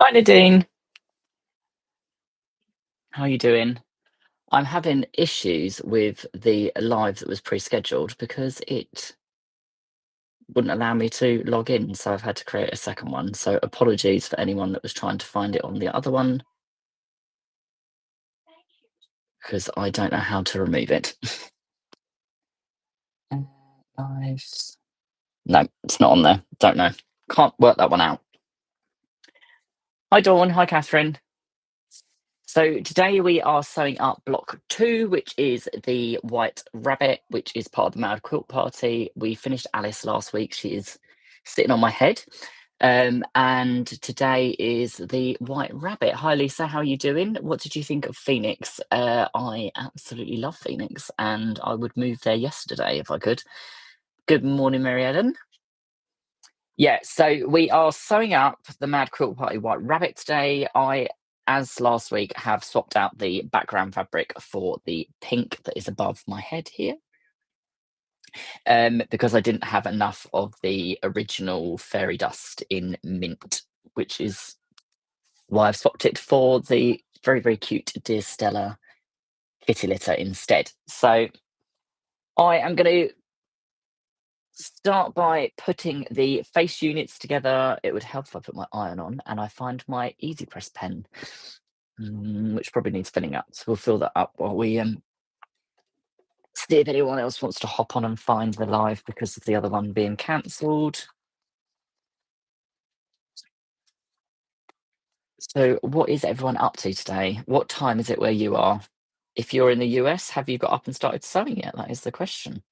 Hi Nadine, how are you doing? I'm having issues with the live that was pre-scheduled because it wouldn't allow me to log in, so I've had to create a second one. So apologies for anyone that was trying to find it on the other one because I don't know how to remove it. Uh, Lives. No, it's not on there. Don't know. Can't work that one out. Hi Dawn. Hi Catherine. So today we are sewing up block 2, which is the White Rabbit, which is part of the Mad Quilt Party. We finished Alice last week. She is sitting on my head. And today is the White Rabbit. Hi Lisa, how are you doing? What did you think of Phoenix? I absolutely love Phoenix and I would move there yesterday if I could. Good morning, Mary Ellen. Yeah, so we are sewing up the Mad Quilt Party White Rabbit today. I, as last week, have swapped out the background fabric for the pink that is above my head here, because I didn't have enough of the original fairy dust in mint, which is why I've swapped it for the very, very cute Dear Stella kitty litter instead. So I am going to start by putting the face units together. It would help if I put my iron on and I find my Easy Press pen, which probably needs filling up. So we'll fill that up while we see if anyone else wants to hop on and find the live because of the other one being cancelled. So what is everyone up to today? What time is it where you are? If you're in the US, have you got up and started sewing yet? That is the question.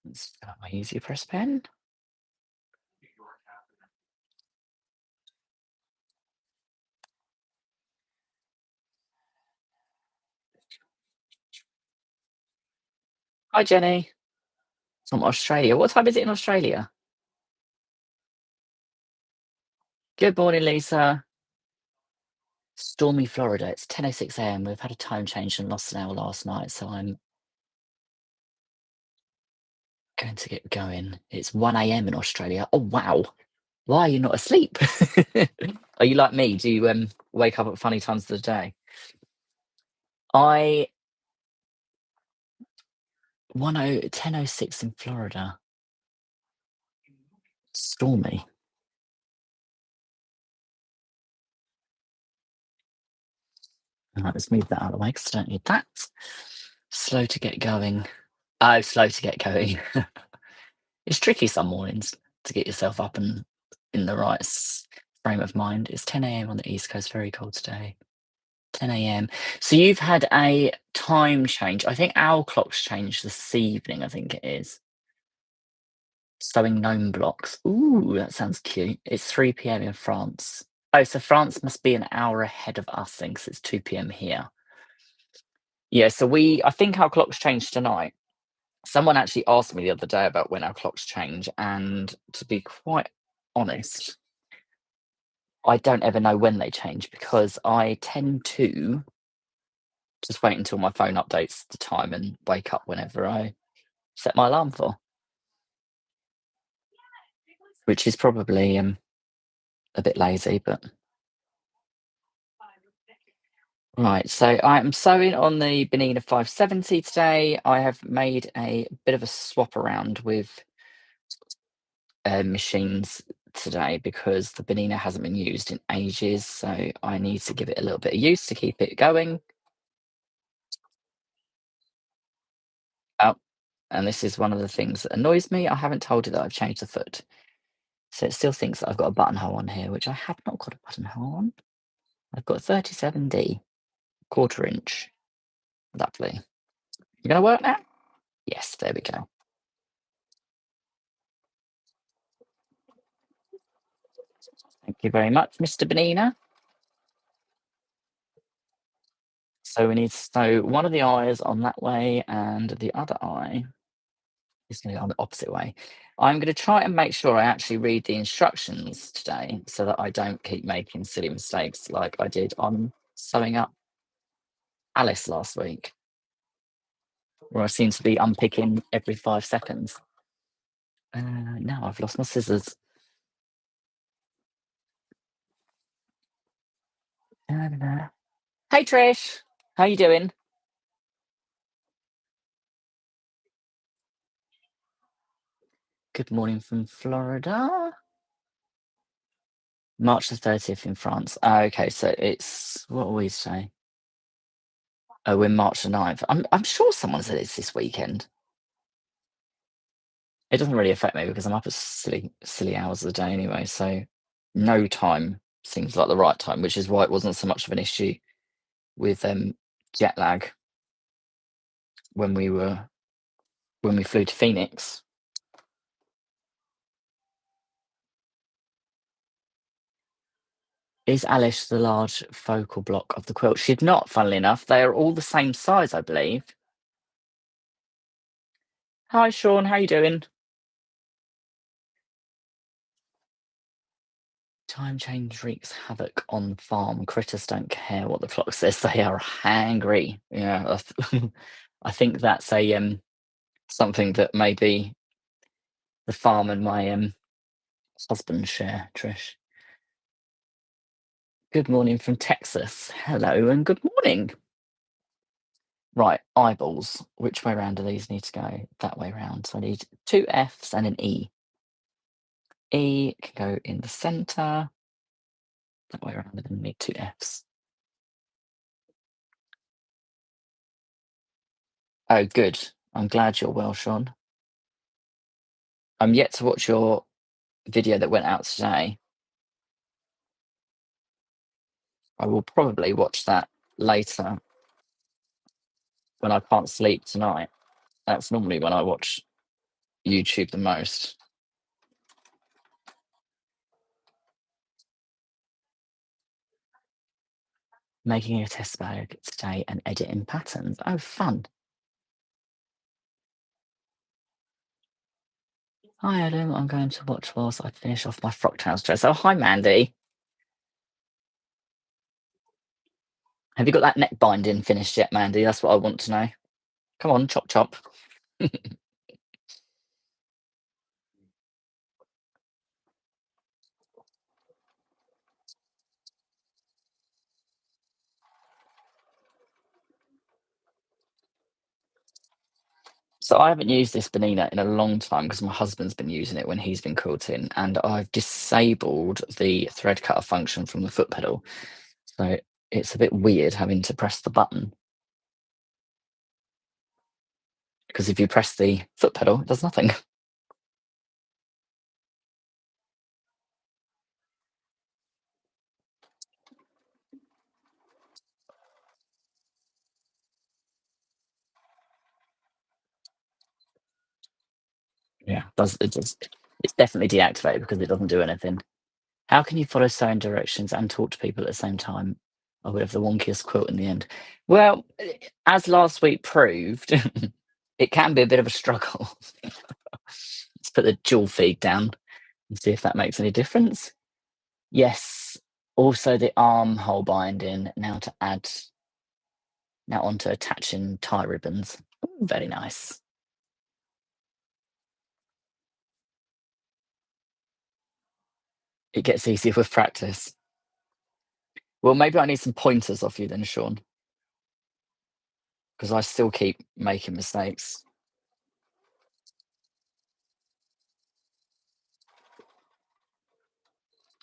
Let's fill up my Easy Press pen. Hi Jenny. It's from Australia. What time is it in Australia? Good morning, Lisa. Stormy Florida. It's 10:06 a.m. We've had a time change and lost an hour last night, so I'm going to get going. It's 1 a.m. in Australia. Oh wow. Why are you not asleep? Are you like me? Do you wake up at funny times of the day? I 10:06 in Florida. Stormy. All right, let's move that out of the way because I don't need that. Slow to get going. Oh, slow to get going. It's tricky some mornings to get yourself up and in the right frame of mind. It's 10 a.m. on the East Coast, very cold today. 10 a.m. So you've had a time change. I think our clocks changed this evening, I think it is. Sewing gnome blocks. Ooh, that sounds cute. It's 3 p.m. in France. Oh, so France must be an hour ahead of us then, 'cause it's 2 p.m. here. Yeah, so I think our clocks changed tonight. Someone actually asked me the other day about when our clocks change, and to be quite honest, I don't ever know when they change because I tend to just wait until my phone updates the time and wake up whenever I set my alarm for, which is probably a bit lazy, but right. So I'm sewing on the Benina 570 today. I have made a bit of a swap around with machines today because the Benina hasn't been used in ages, so I need to give it a little bit of use to keep it going. Oh, and this is one of the things that annoys me. I haven't told it that I've changed the foot. So it still thinks that I've got a buttonhole on here, which I have not got a buttonhole on. I've got 37D, quarter inch. Lovely. You gonna work now? Yes, there we go. Thank you very much, Mr. Benina. So we need to sew one of the eyes on that way and the other eye is going to go on the opposite way. I'm going to try and make sure I actually read the instructions today so that I don't keep making silly mistakes like I did on sewing up Alice last week, where I seem to be unpicking every 5 seconds. Now I've lost my scissors. Da-da-da. Hey Trish, how you doing? Good morning from Florida. March the 30th in France. Okay, so it's what will we say? Oh, we're March the 9th. I'm sure someone said it's this weekend. It doesn't really affect me because I'm up at silly hours of the day anyway, so no time seems like the right time, which is why it wasn't so much of an issue with jet lag when we flew to Phoenix. Is Alice the large focal block of the quilt? She's not, funnily enough. They are all the same size, I believe. Hi, Sean. How you doing? Time change wreaks havoc on the farm. Critters don't care what the clock says. They are hangry. Yeah, I think that's a something that maybe the farm and my husband share. Trish. Good morning from Texas. Hello and good morning. Right, eyeballs. Which way round do these need to go? That way round. So I need two Fs and an E. E can go in the centre. That way around, and then need two Fs. Oh, good. I'm glad you're well, Sean. I'm yet to watch your video that went out today. I will probably watch that later when I can't sleep tonight. That's normally when I watch YouTube the most. Making a test bag today and editing patterns. Oh, fun. Hi, Adam. I'm going to watch whilst I finish off my frock trousers dress. Oh, hi, Mandy. Have you got that neck binding finished yet, Mandy? That's what I want to know. Come on, chop chop. So I haven't used this Benina in a long time because my husband's been using it when he's been quilting, and I've disabled the thread cutter function from the foot pedal. So it's a bit weird having to press the button because if you press the foot pedal, it does nothing. Yeah, it's definitely deactivated because it doesn't do anything. How can you follow sewing directions and talk to people at the same time? I would have the wonkiest quilt in the end. Well, as last week proved, it can be a bit of a struggle. Let's put the dual feed down and see if that makes any difference. Yes. Also the armhole binding now onto attaching tie ribbons. Ooh, very nice. It gets easier with practice. Well, maybe I need some pointers off you then, Sean, because I still keep making mistakes.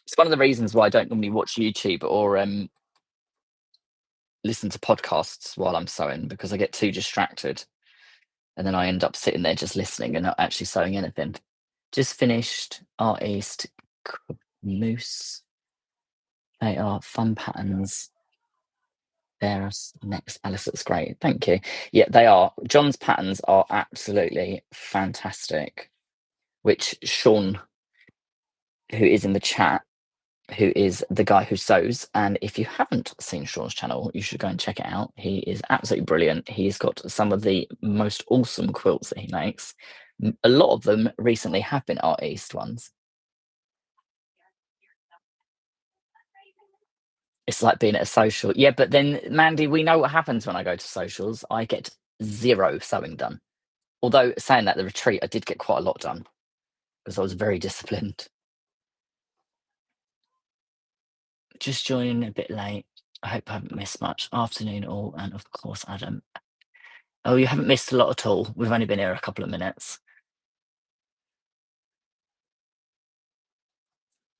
It's one of the reasons why I don't normally watch YouTube or listen to podcasts while I'm sewing because I get too distracted and then I end up sitting there just listening and not actually sewing anything. Just finished Art East Moose. They are fun patterns. There's next, Alice. That's great. Thank you. Yeah, they are. John's patterns are absolutely fantastic. Which Sean, who is in the chat, who is the guy who sews. And if you haven't seen Sean's channel, you should go and check it out. He is absolutely brilliant. He's got some of the most awesome quilts that he makes. A lot of them recently have been Art East ones. It's like being at a social. Yeah, but then, Mandy, we know what happens when I go to socials. I get zero sewing done. Although, saying that, the retreat, I did get quite a lot done because I was very disciplined. Just joining a bit late. I hope I haven't missed much. Afternoon all, and of course, Adam. Oh, you haven't missed a lot at all. We've only been here a couple of minutes.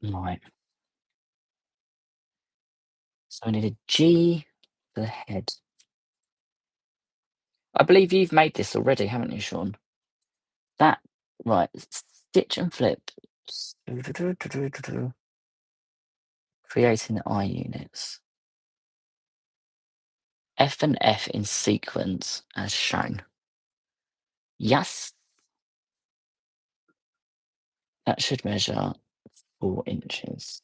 Right. So I need a G for the head. I believe you've made this already, haven't you, Sean? That right. Stitch and flip. Creating the eye units. F and F in sequence as shown. Yes, that should measure 4 inches.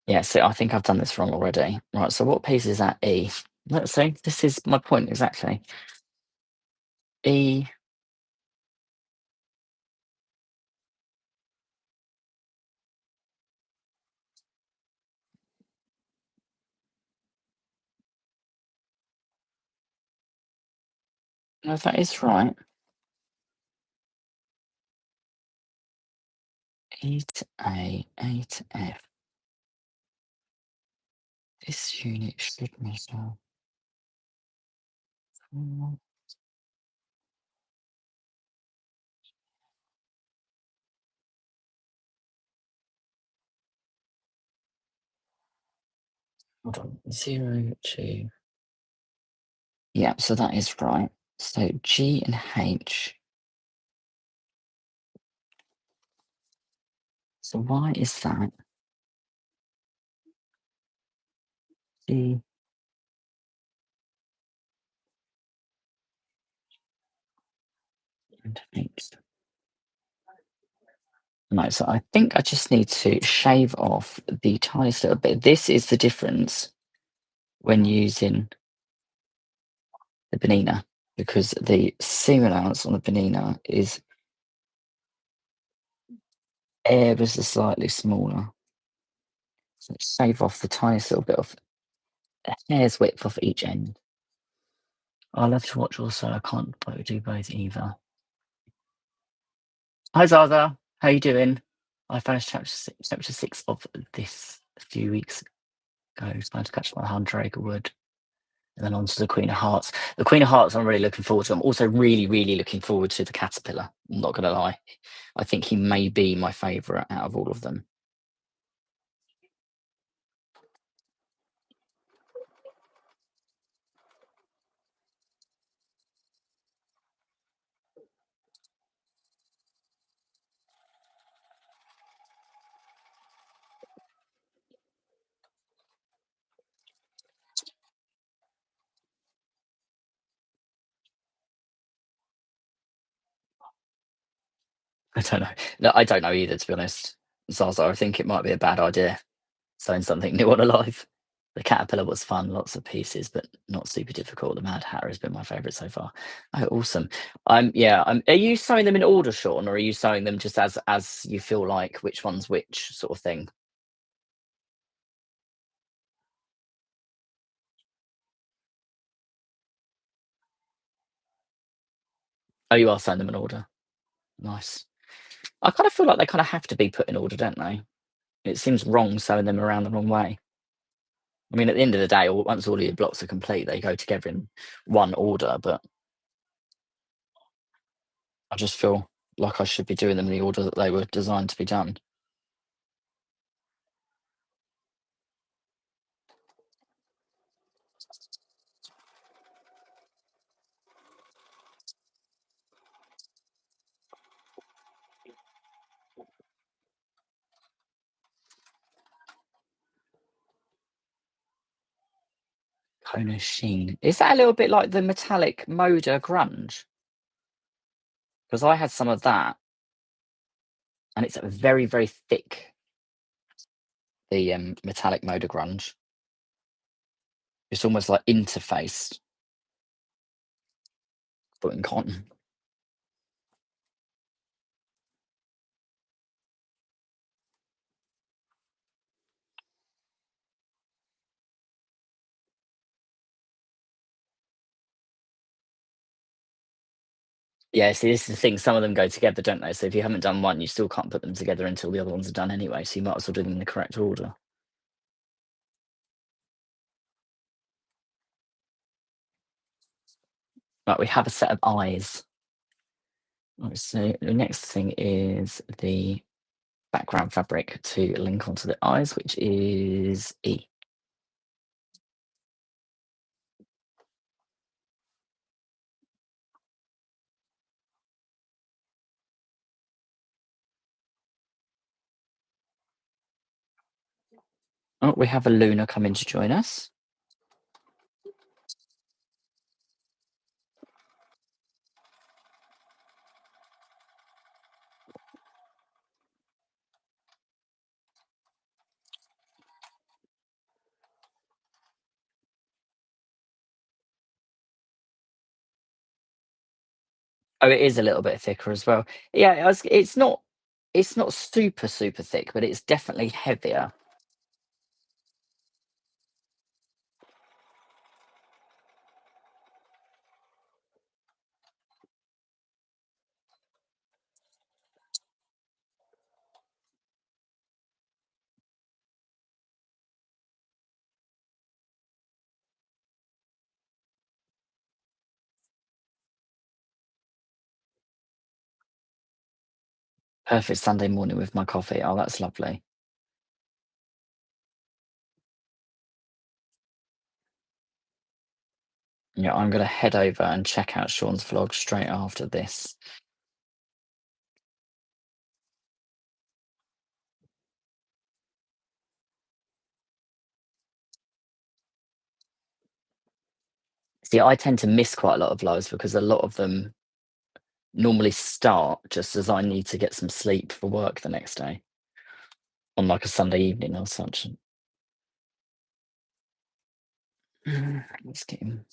Yeah, so I think I've done this wrong already. Right, so what piece is that E? Let's see. This is my point exactly. E. No, that is right. E to A to F. This unit should measure 4. Hold on. 0 to. Yeah, so that is right. So G and H. So why is that? G and H. No, so I think I just need to shave off the tiniest little bit. This is the difference when using the banana, because the seam allowance on the banana is ever so slightly smaller. So shave off the tiniest little bit of a hair's width off each end. I love to watch also. I can't do both either. Hi Zaza, how you doing? I finished chapter 6 of this a few weeks ago. Trying to catch my 100 acre wood. And then on to the Queen of Hearts. The Queen of Hearts, I'm really looking forward to. I'm also really, really looking forward to the Caterpillar. I'm not going to lie. I think he may be my favourite out of all of them. I don't know. No, I don't know either, to be honest. Zaza, I think it might be a bad idea sewing something new on alive. The Caterpillar was fun, lots of pieces, but not super difficult. The Mad Hatter has been my favourite so far. Oh, awesome. Yeah. Are you sewing them in order, Sean, or are you sewing them just as you feel like which one's which sort of thing? Oh, you are sewing them in order. Nice. I kind of feel like they kind of have to be put in order, don't they? It seems wrong sewing them around the wrong way. I mean, at the end of the day, once all of your blocks are complete, they go together in one order, but I just feel like I should be doing them in the order that they were designed to be done. Kona Sheen. Is that a little bit like the metallic Moda grunge? Because I had some of that, and it's very, very thick. The metallic Moda grunge. It's almost like interfaced, but in cotton. Yeah, see, this is the thing, some of them go together, don't they? So if you haven't done one, you still can't put them together until the other ones are done anyway, so you might as well do them in the correct order. Right, we have a set of eyes. Right, so the next thing is the background fabric to link onto the eyes, which is E. Oh, we have a Luna coming to join us. Oh, it is a little bit thicker as well. Yeah, it's not super, super thick, but it's definitely heavier. Perfect Sunday morning with my coffee. Oh, that's lovely. Yeah, I'm gonna head over and check out Sean's vlog straight after this. See, I tend to miss quite a lot of vlogs because a lot of them normally start just as I need to get some sleep for work the next day on like a Sunday evening or such. Let's get him.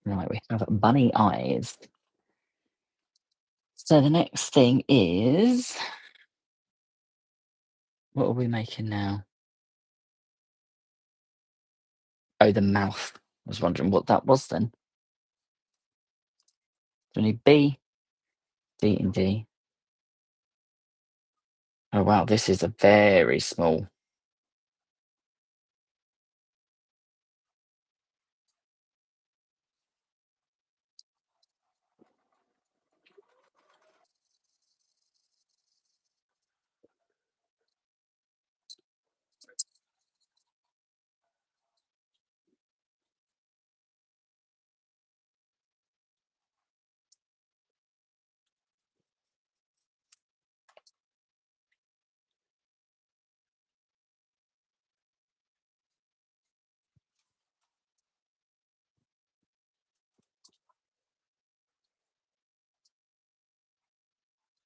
Right, we have bunny eyes. So the next thing is, what are we making now? Oh, the mouth. I was wondering what that was then. Do we need B, D, and D? Oh wow, this is a very small.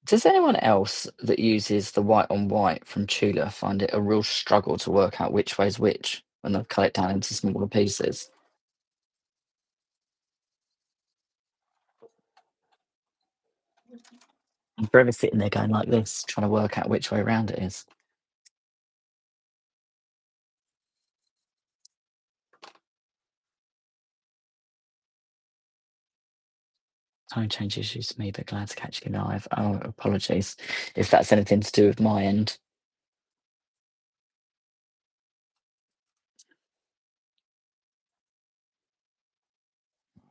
Does anyone else that uses the white on white from Tula find it a real struggle to work out which way's which when they cut it down into smaller pieces? I'm forever sitting there going like this, trying to work out which way around it is. Time change issues to me, but glad to catch you live. Oh, apologies if that's anything to do with my end.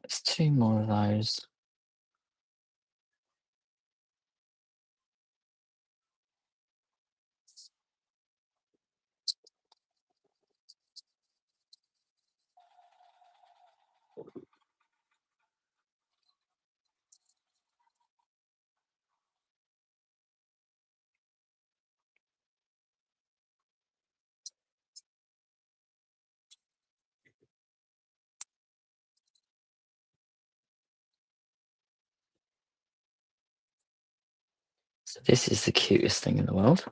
It's two more of those. So this is the cutest thing in the world.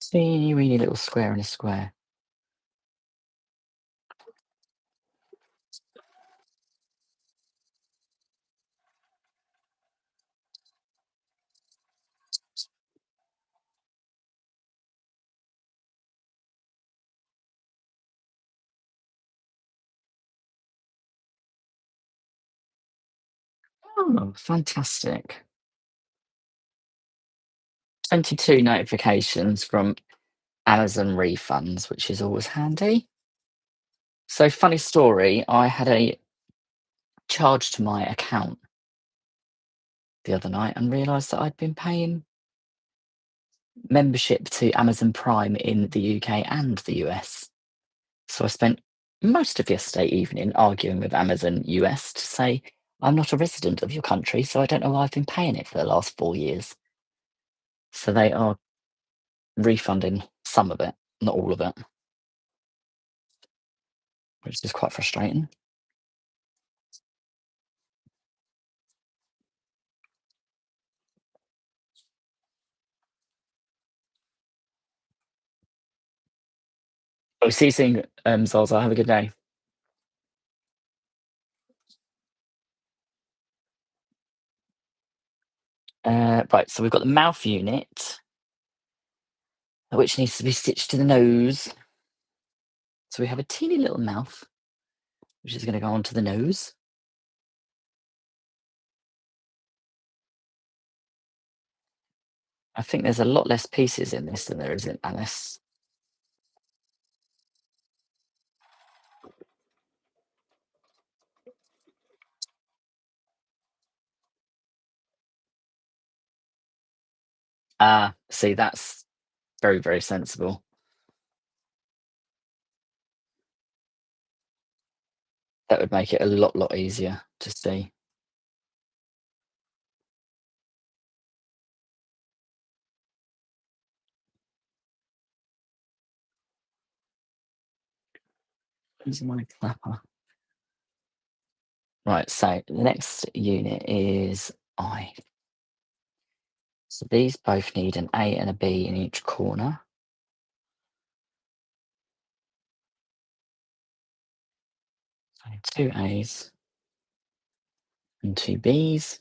Teeny weeny little square in a square. Oh, fantastic. 22 notifications from Amazon refunds, which is always handy. So, funny story, I had a charge to my account the other night and realised that I'd been paying membership to Amazon Prime in the UK and the US. So I spent most of yesterday evening arguing with Amazon US to say, I'm not a resident of your country, so I don't know why I've been paying it for the last 4 years. So they are refunding some of it, not all of it, which is quite frustrating. Oh, see you soon, Zaza. Have a good day. Right, so we've got the mouth unit, which needs to be stitched to the nose. So we have a teeny little mouth, which is going to go onto the nose. I think there's a lot less pieces in this than there is in Alice. Ah, see, that's very, very sensible. That would make it a lot easier to see. Where's my clapper? Right, so the next unit is I. So these both need an A and a B in each corner. So two A's and two B's.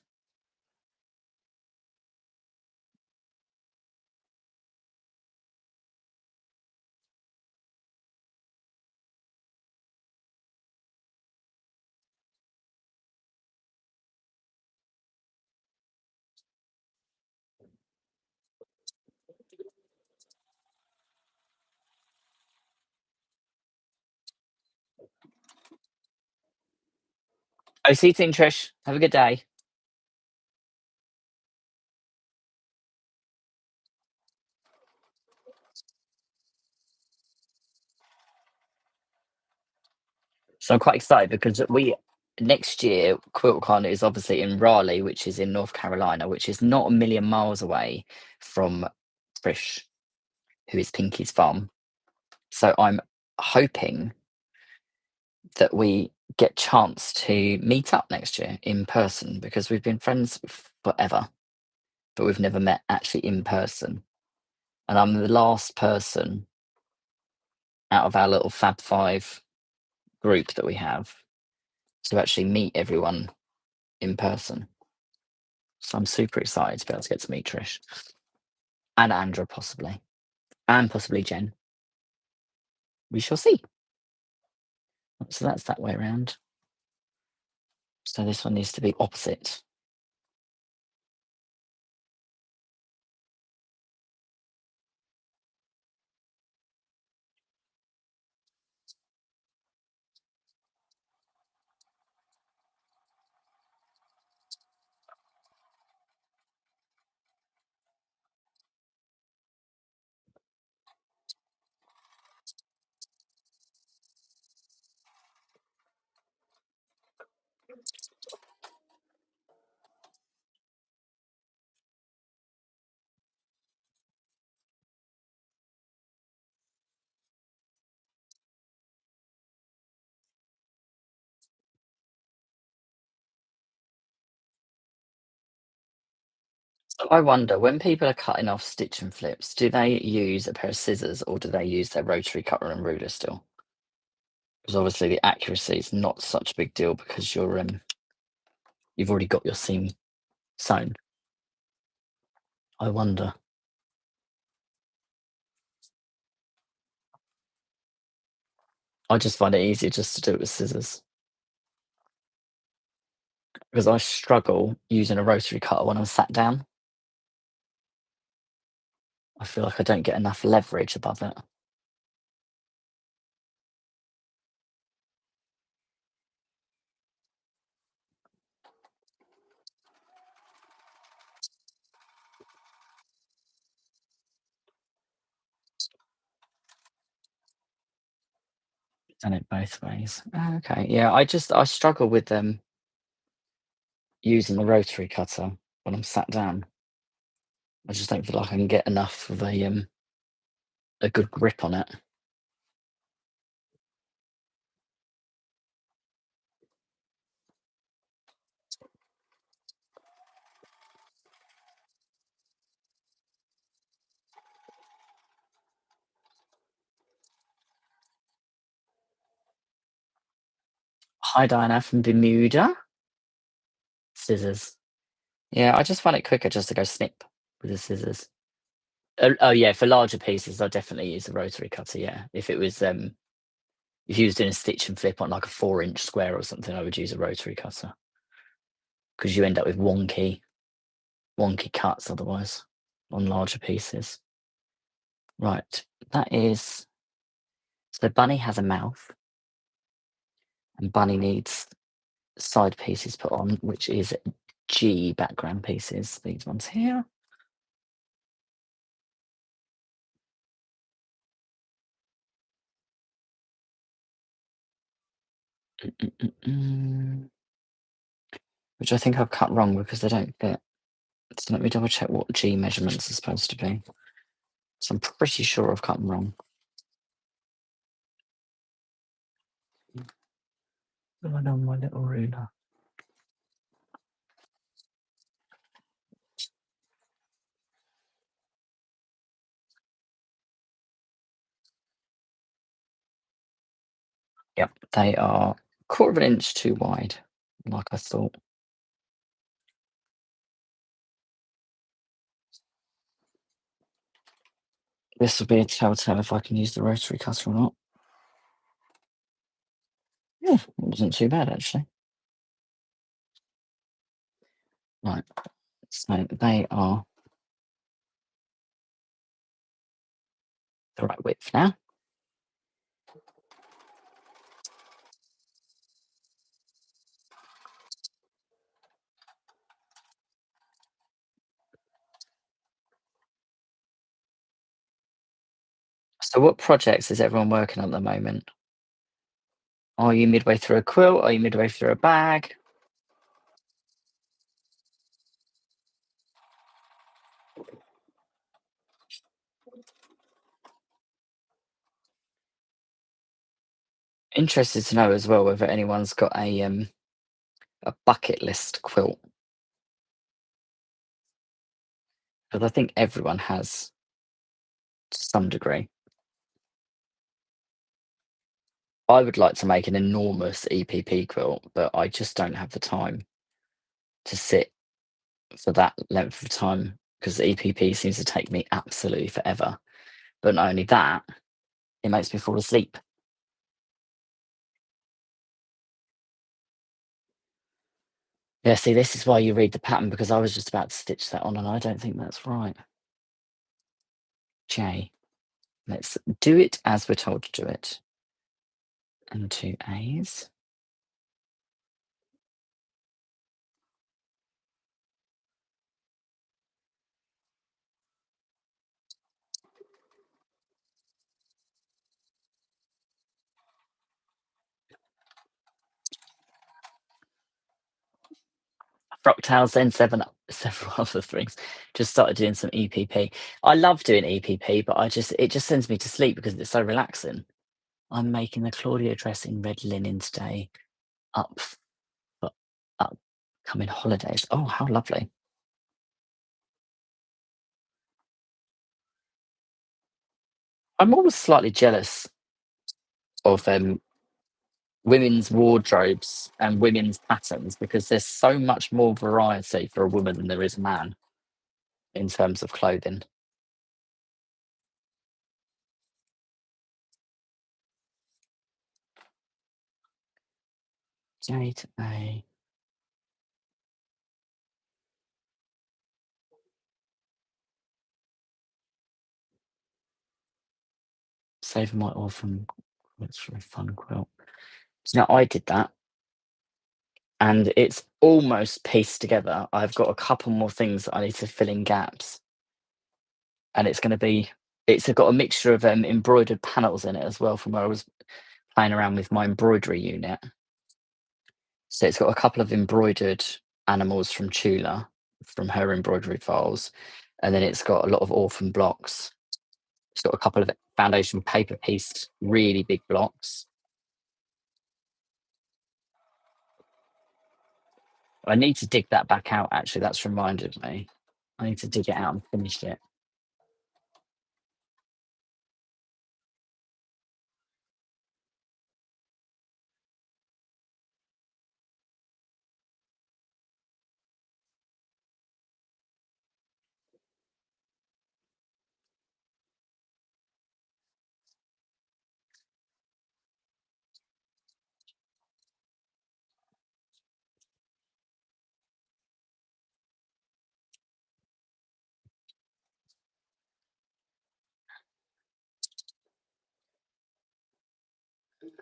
Oh, see you soon, Trish. Have a good day. So I'm quite excited because we next year QuiltCon is obviously in Raleigh, which is in North Carolina, which is not a million miles away from Trish, who is Pinky's farm. So I'm hoping that we get chance to meet up next year in person because we've been friends forever, but we've never met actually in person. And I'm the last person out of our little Fab Five group that we have to actually meet everyone in person. So I'm super excited to be able to get to meet Trish and Andra possibly, and possibly Jen. We shall see. So that's that way around. So this one needs to be opposite. So I wonder when people are cutting off stitch and flips, do they use a pair of scissors or do they use their rotary cutter and ruler still? Because obviously the accuracy is not such a big deal because you've already got your seam sewn. I wonder. I just find it easier just to do it with scissors. because I struggle using a rotary cutter when I'm sat down. I feel like I don't get enough leverage above it. Done it both ways. Oh, okay. Yeah, I struggle with using the rotary cutter when I'm sat down. I just don't feel like I can get enough of a good grip on it. Hi Diana from Bermuda. Scissors. Yeah, I just find it quicker just to go snip with the scissors. Oh yeah, for larger pieces, I definitely use a rotary cutter. Yeah, if you was doing a stitch and flip on like a 4-inch square or something, I would use a rotary cutter because you end up with wonky cuts otherwise on larger pieces. Right, that is so. Bunny has a mouth, and Bunny needs side pieces put on, which is G background pieces. These ones here. Mm, which I think I've cut wrong because they don't fit. So let me double check what G measurements are supposed to be. So I'm pretty sure I've cut them wrong. I on my little ruler. Yep, they are 1/4 inch too wide, like I thought. This will be a telltale if I can use the rotary cutter or not. Yeah, it wasn't too bad actually. Right, so they are the right width now. So what projects is everyone working on at the moment? Are you midway through a quilt? Are you midway through a bag? Interested to know as well whether anyone's got a bucket list quilt. Because I think everyone has to some degree. I would like to make an enormous EPP quilt, but I just don't have the time to sit for that length of time because EPP seems to take me absolutely forever. But not only that, it makes me fall asleep. Yeah, see, this is why you read the pattern because I was just about to stitch that on and I don't think that's right. J. Let's do it as we're told to do it. And 2 A's. Frocktails, then several other things. Just started doing some EPP. I love doing EPP, but it just sends me to sleep because it's so relaxing. I'm making the Claudia dress in red linen today, up for upcoming holidays. Oh, how lovely! I'm almost slightly jealous of women's wardrobes and women's patterns because there's so much more variety for a woman than there is a man in terms of clothing. J to A. Saving my oil from quilts for a fun quilt. So now I did that, and it's almost pieced together. I've got a couple more things that I need to fill in gaps, and it's got a mixture of embroidered panels in it as well from where I was playing around with my embroidery unit. So it's got a couple of embroidered animals from Tula, from her embroidery files, and then it's got a lot of orphan blocks. It's got a couple of foundation paper pieced, really big blocks. I need to dig that back out, actually. That's reminded me. I need to dig it out and finish it.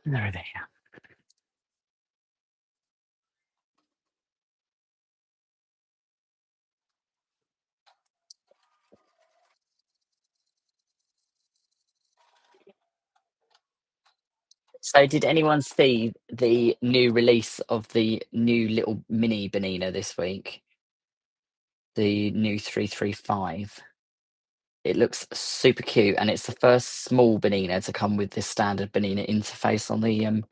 There they are. So, did anyone see the new release of the new little mini Benina this week? The new 335. It looks super cute, and it's the first small Benina to come with this standard Benina interface on the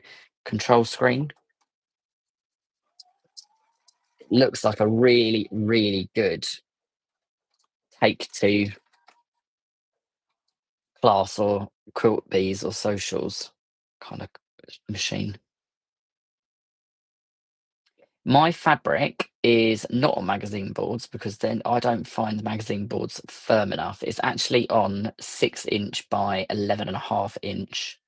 control screen. It looks like a really, really good take to class or quilt bees or socials kind of machine. My fabric is not on magazine boards because then I don't find the magazine boards firm enough. It's actually on 6 inch by 11.5 inch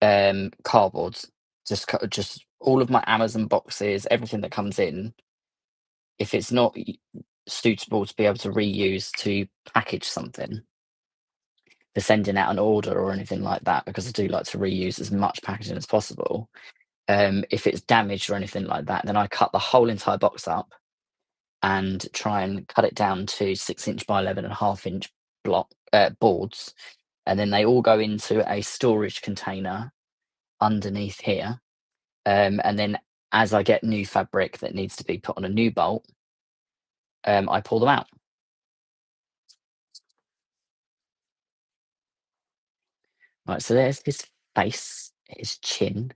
cardboards. Just all of my Amazon boxes, everything that comes in, if it's not suitable to be able to reuse to package something for sending out an order or anything like that, because I do like to reuse as much packaging as possible. If it's damaged or anything like that, then I cut the whole entire box up and try and cut it down to 6 inch by 11.5 inch boards, and then they all go into a storage container underneath here. And then as I get new fabric that needs to be put on a new bolt, I pull them out. Right, so there's his face, his chin.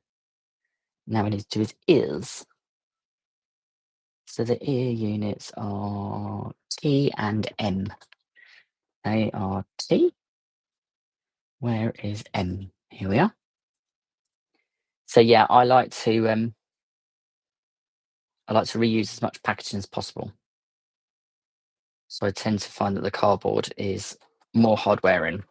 Now we need to do his ears. So the ear units are T and M. They are T. Where is M? Here we are. So yeah, I like to reuse as much packaging as possible. So I tend to find that the cardboard is more hard wearing.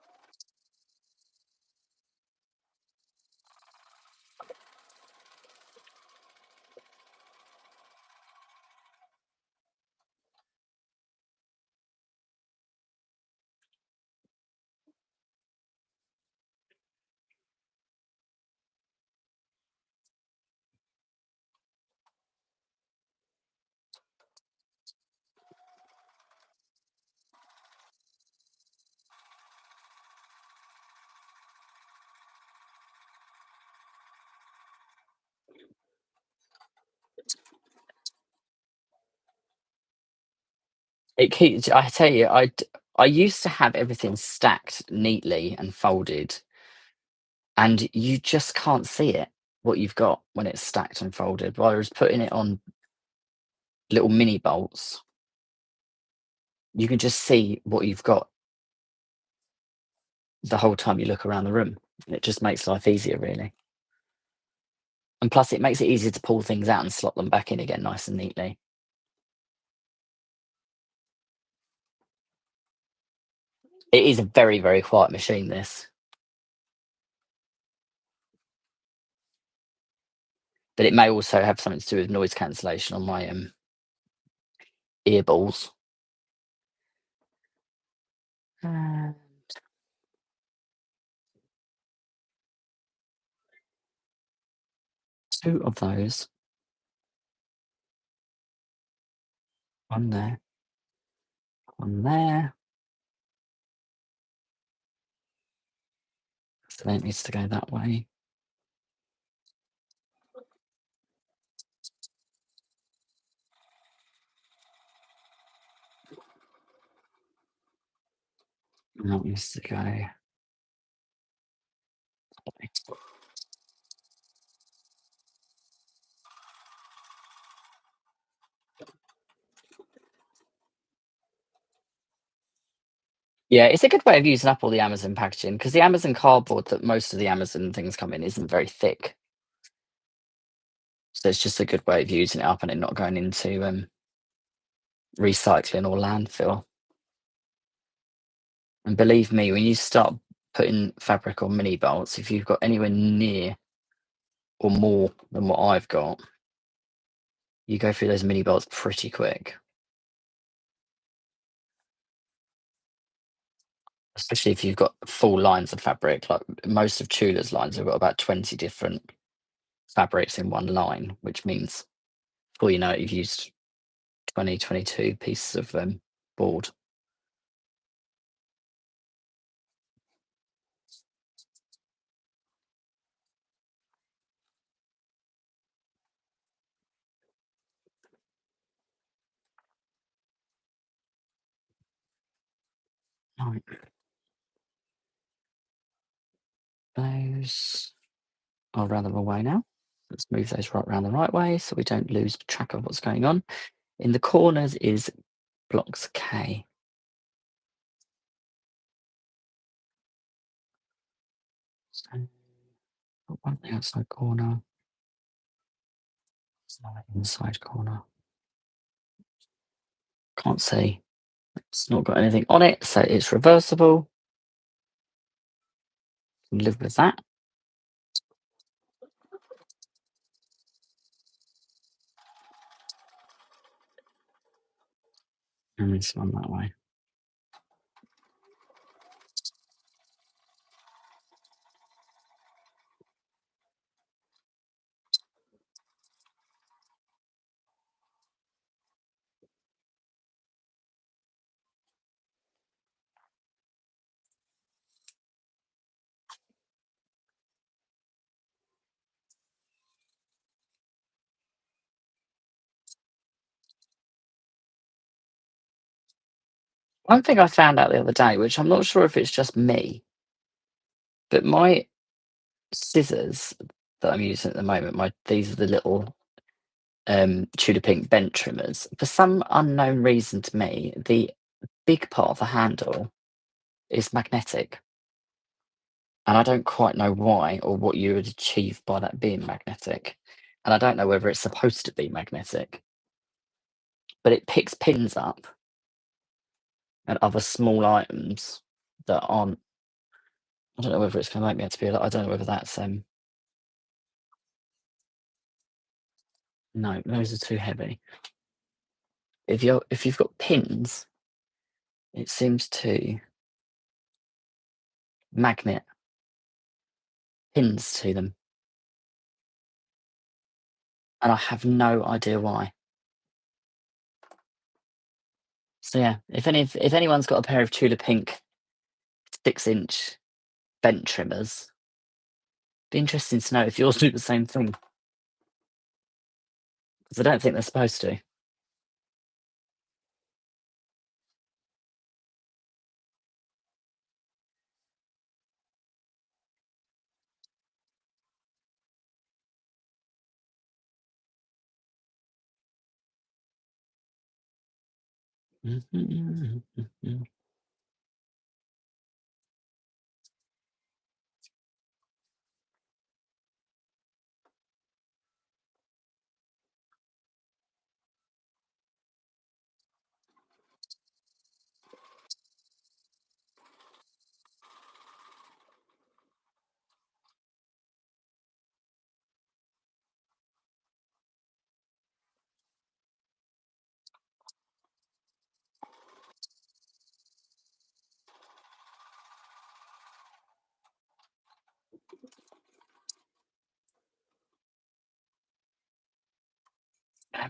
It keeps. I tell you, I used to have everything stacked neatly and folded, and you just can't see it what you've got when it's stacked and folded. Whereas putting it on little mini bolts, you can just see what you've got the whole time you look around the room. It just makes life easier, really. And plus, it makes it easier to pull things out and slot them back in again nice and neatly. It is a very, very quiet machine, this. But it may also have something to do with noise cancellation on my earballs. Uh, 2 of those. One there, one there. So then it needs to go that way. And that needs to go that way. Yeah, it's a good way of using up all the Amazon packaging because the Amazon cardboard that most of the Amazon things come in isn't very thick. So it's just a good way of using it up and it not going into recycling or landfill. And believe me, when you start putting fabric on mini bolts, if you've got anywhere near or more than what I've got, you go through those mini bolts pretty quick. Especially if you've got full lines of fabric, like most of Tula's lines have got about 20 different fabrics in one line, which means before you know it, you've used 20, 22 pieces of board. Right, those I'll run them away now. Let's move those right round the right way so we don't lose track of what's going on. In the corners is blocks K. So got one on the outside corner, one inside corner. Can't see. It's not got anything on it, so it's reversible. Can live with that. And this one that way. One thing I found out the other day, which I'm not sure if it's just me, but my scissors that I'm using at the moment, these are the little Tudor Pink bent trimmers. For some unknown reason to me, the big part of the handle is magnetic. And I don't quite know why or what you would achieve by that being magnetic. And I don't know whether it's supposed to be magnetic, but it picks pins up and other small items that aren't. I don't know whether it's going to make me have to be. I don't know whether that's no, those are too heavy. If you've got pins, it seems to magnet pins to them, and I have no idea why. So yeah, if anyone's got a pair of Tudor Pink 6-inch bent trimmers, be interesting to know if yours do the same thing because I don't think they're supposed to.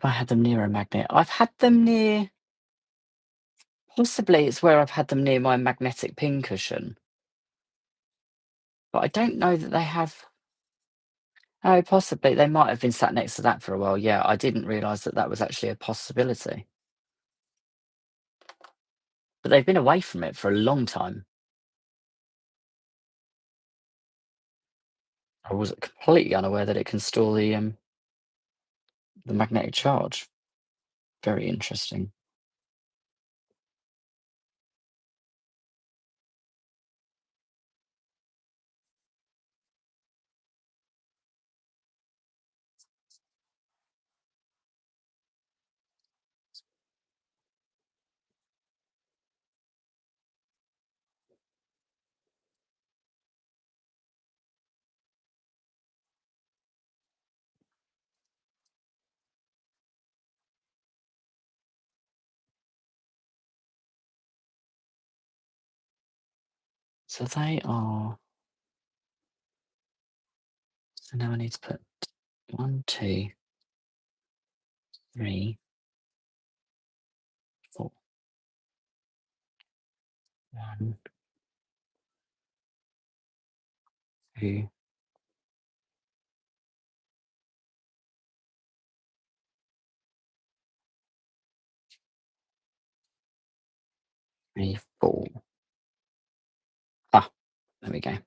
Have I had them near a magnet? I've had them near. Possibly it's where I've had them near my magnetic pincushion, but I don't know that they have. Oh, possibly they might have been sat next to that for a while. Yeah, I didn't realise that that was actually a possibility. But they've been away from it for a long time. I was completely unaware that it can store the magnetic charge. Very interesting. So they are. So now I need to put one, two, three, four. One, two, 3, 4. Ah, there we go.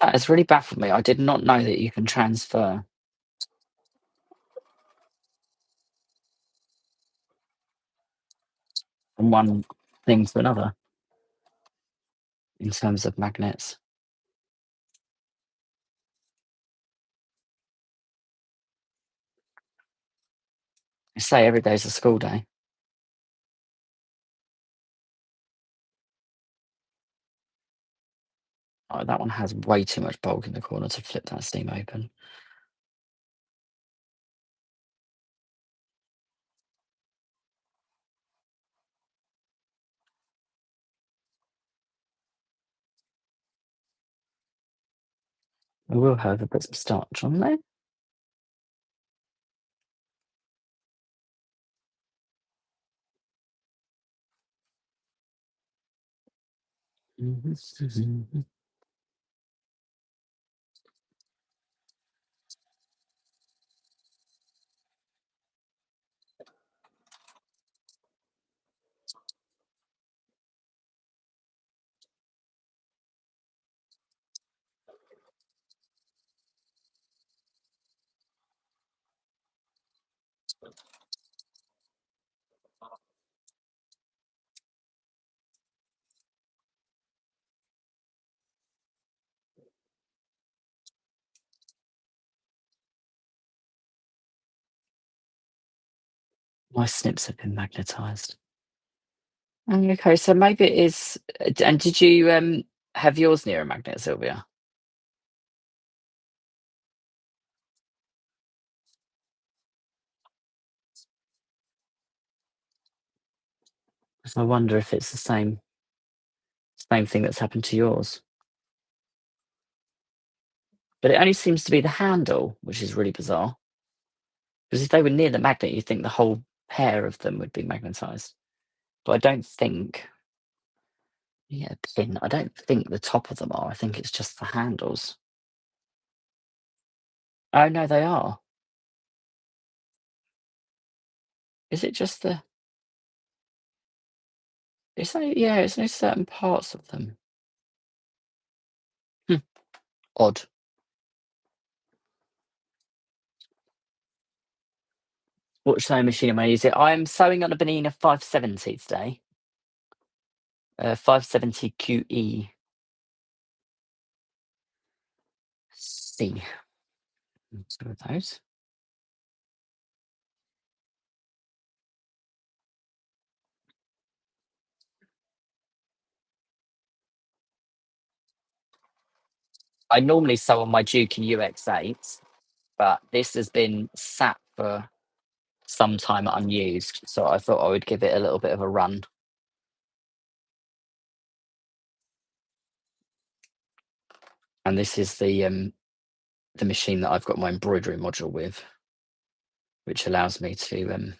That has really baffled me. I did not know that you can transfer from one thing to another in terms of magnets. I say every day's a school day. Oh, that one has way too much bulk in the corner to flip that seam open. I will, however, put some starch on there. Mhm, mhm. My snips have been magnetised. Okay, so maybe it is. And did you have yours near a magnet, Sylvia? 'Cause I wonder if it's the same thing that's happened to yours. But it only seems to be the handle, which is really bizarre. Because if they were near the magnet, you'd think the whole pair of them would be magnetised. But I don't think. Yeah, pin. I don't think the top of them are. I think it's just the handles. Oh no, they are. Is it just the? It's only, yeah, it's only certain parts of them. Hmm, odd. What sewing machine am I using? I'm sewing on a Benina 570 today. 570 QE C. Two of those. I normally sew on my Duke and UX8, but this has been sat for some time unused, so I thought I would give it a little bit of a run. And this is the machine that I've got my embroidery module with, which allows me to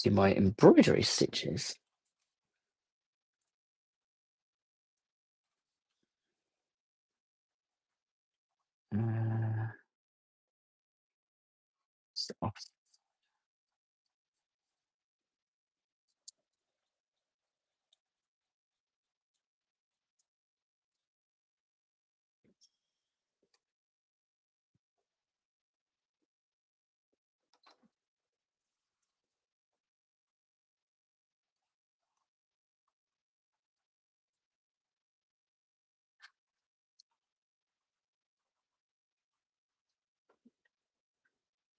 do my embroidery stitches. Uh, so-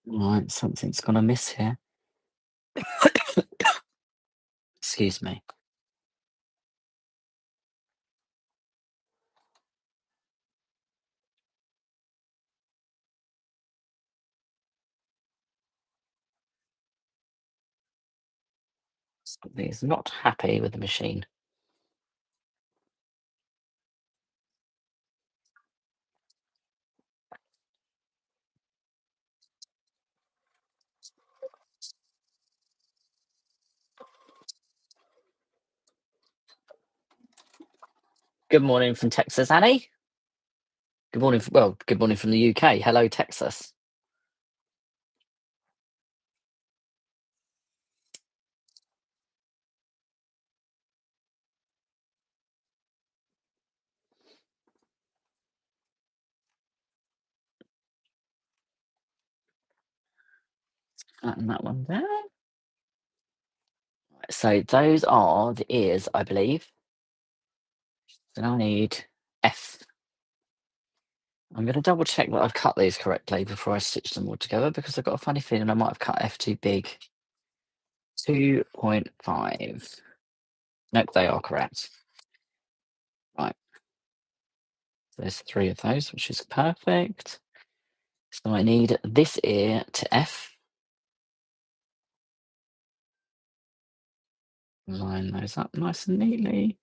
Right, something's gone amiss here. Excuse me. Something is not happy with the machine. Good morning from Texas, Annie. Good morning. Well, good morning from the UK. Hello, Texas. Flatten that one down. So those are the ears, I believe. Then I need F. I'm going to double check that I've cut these correctly before I stitch them all together because I've got a funny feeling I might have cut F too big. 2.5. Nope, they are correct. Right. There's 3 of those, which is perfect. So I need this ear to F. Line those up nice and neatly.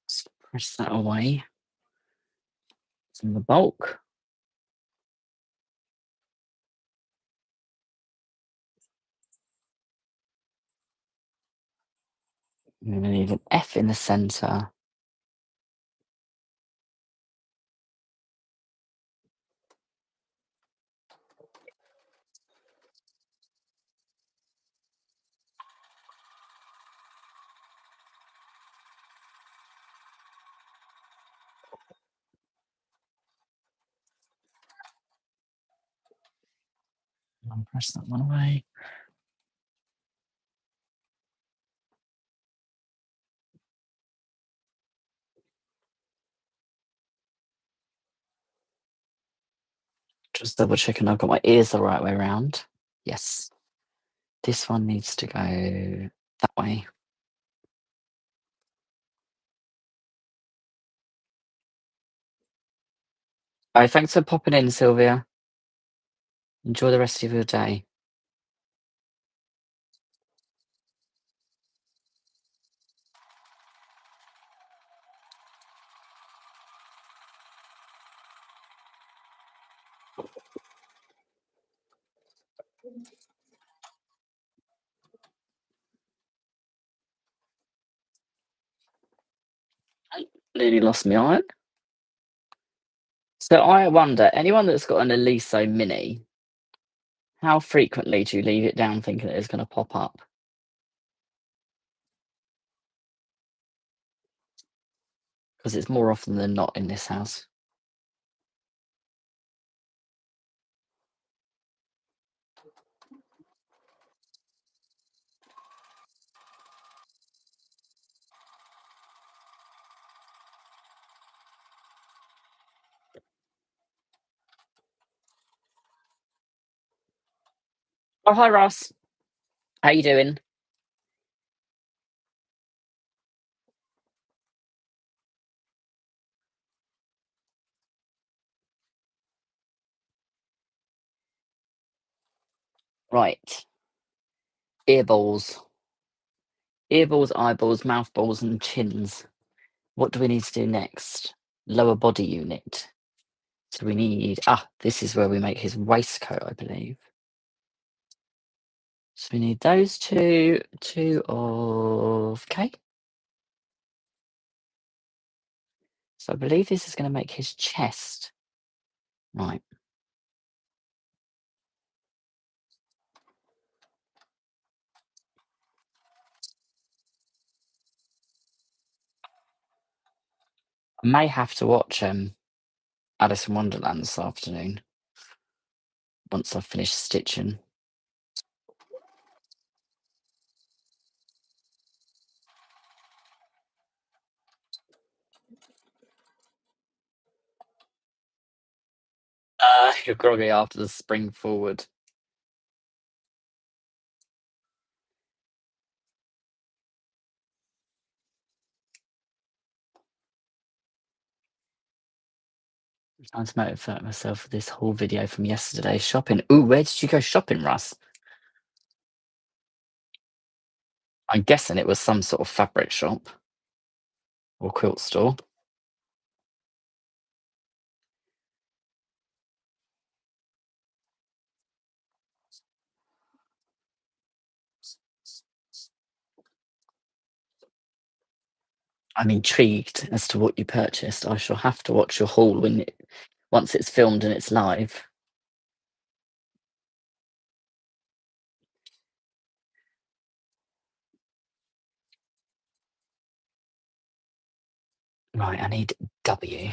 Just press that away from the bulk. And then I need an F in the centre. I'll press that one away. Just double checking I've got my ears the right way around. Yes. This one needs to go that way. All right, thanks for popping in, Sylvia. Enjoy the rest of your day. Nearly lost my iron. So I wonder, anyone that's got an Eliso Mini, how frequently do you leave it down thinking it's going to pop up? Because it's more often than not in this house. Oh, hi, Ross. How you doing? Right. Earballs. Earballs, eyeballs, mouth balls, and chins. What do we need to do next? Lower body unit. So we need, this is where we make his waistcoat, I believe. So we need those two of K. So I believe this is going to make his chest. Right. I may have to watch Alice in Wonderland this afternoon once I've finished stitching. You're groggy after the spring forward. I'm trying to motivate myself for this whole video from yesterday's shopping. Ooh, where did you go shopping, Russ? I'm guessing it was some sort of fabric shop or quilt store. I'm intrigued as to what you purchased. I shall have to watch your haul once it's filmed and it's live. Right, I need W.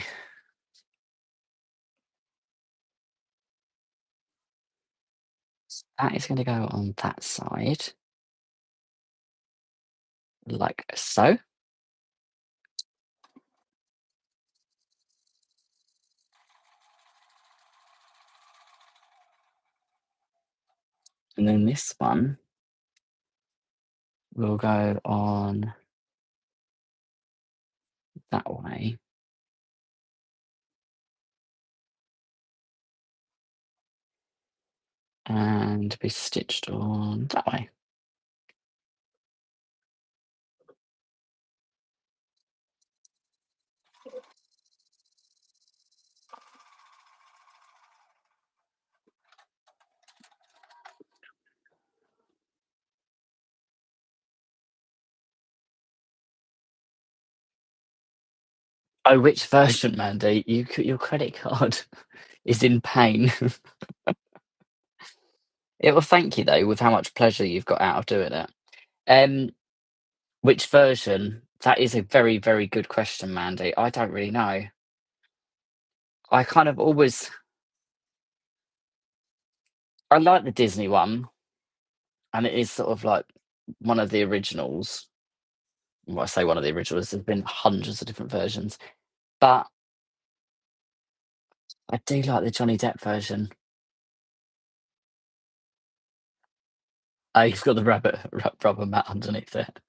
That is going to go on that side, like so. And then this one will go on that way. And be stitched on that way. Oh, which version, Mandy? Your credit card is in pain. It will thank you though with how much pleasure you've got out of doing it. Um, which version? That is a very, very good question, Mandy. I don't really know. I kind of always I like the Disney one, and it is sort of like one of the originals. Well, I say one of the originals. There's been hundreds of different versions, but I do like the Johnny Depp version. Oh, you've got the rubber mat underneath it.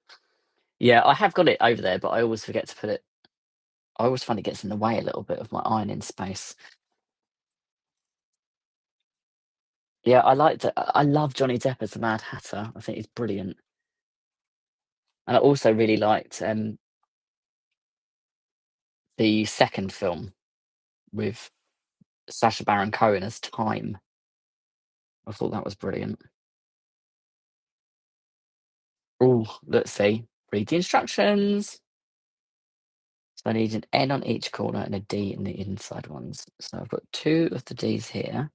Yeah, I have got it over there, but I always forget to put it. I always find it gets in the way a little bit of my ironing space. Yeah, I love Johnny Depp as the Mad Hatter. I think he's brilliant, and I also really liked the second film with Sacha Baron Cohen as Time. I thought that was brilliant. Oh, let's see. Read the instructions. So I need an N on each corner and a D in the inside ones. So I've got two of the Ds here.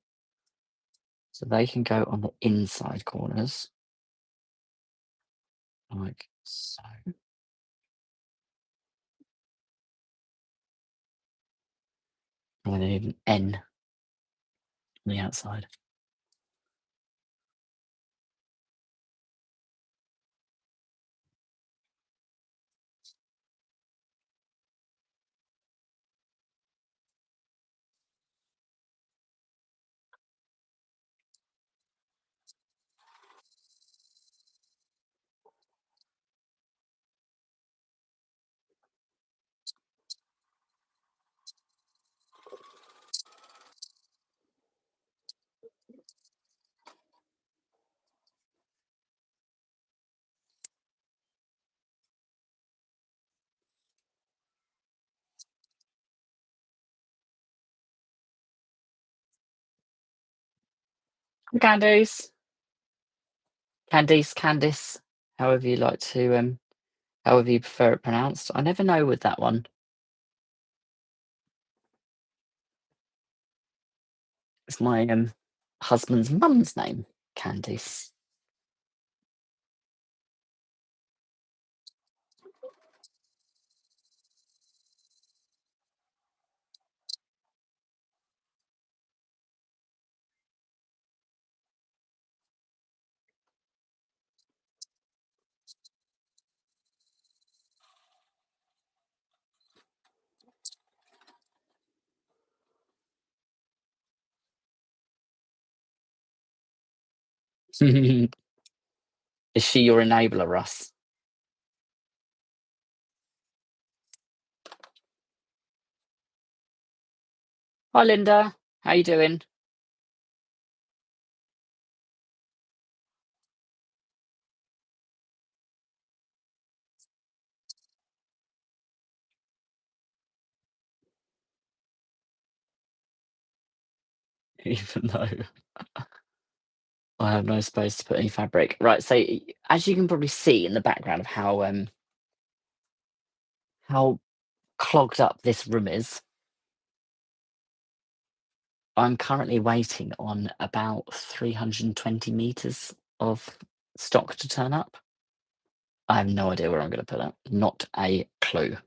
So they can go on the inside corners. Like so. And then I need an N on the outside. Candice, Candice, however you like to, however you prefer it pronounced. I never know with that one. It's my husband's mum's name, Candice. Is she your enabler, Russ? Hi, Linda. How you doing? Even though I have no space to put any fabric. Right, so as you can probably see in the background of how clogged up this room is, I'm currently waiting on about 320 meters of stock to turn up. I have no idea where I'm going to put it. Not a clue.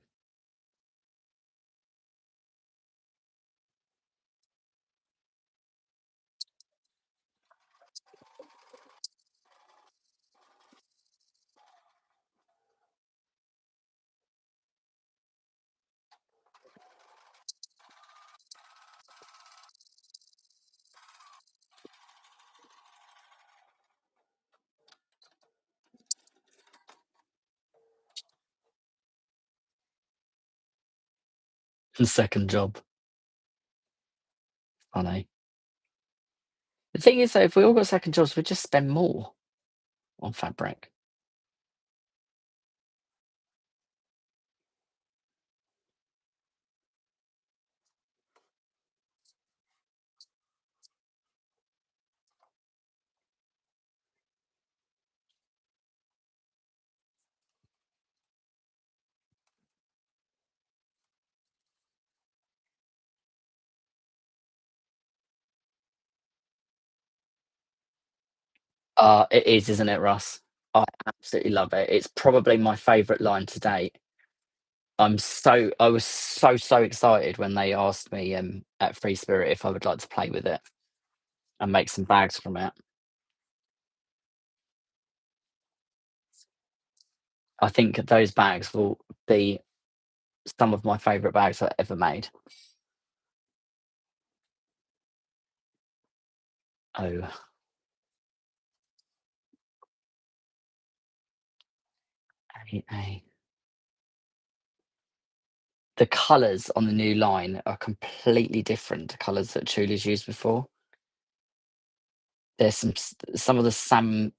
The second job. Funny. The thing is, though, if we all got second jobs, we'd just spend more on fabric. It is, isn't it, Russ? I absolutely love it. It's probably my favourite line to date. I was so excited when they asked me at Free Spirit if I would like to play with it and make some bags from it. I think those bags will be some of my favourite bags I've ever made. Oh, A. The colours on the new line are completely different to colours that Chuli's used before. There's some of the salmon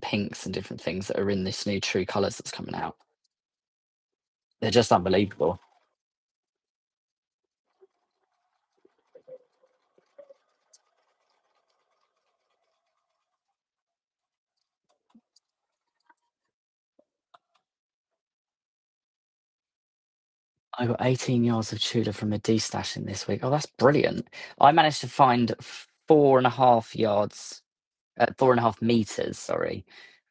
pinks and different things that are in this new True colours that's coming out. They're just unbelievable. I got 18 yards of Tudor from a destashing this week. Oh, that's brilliant. I managed to find 4.5 yards, 4.5 meters, sorry,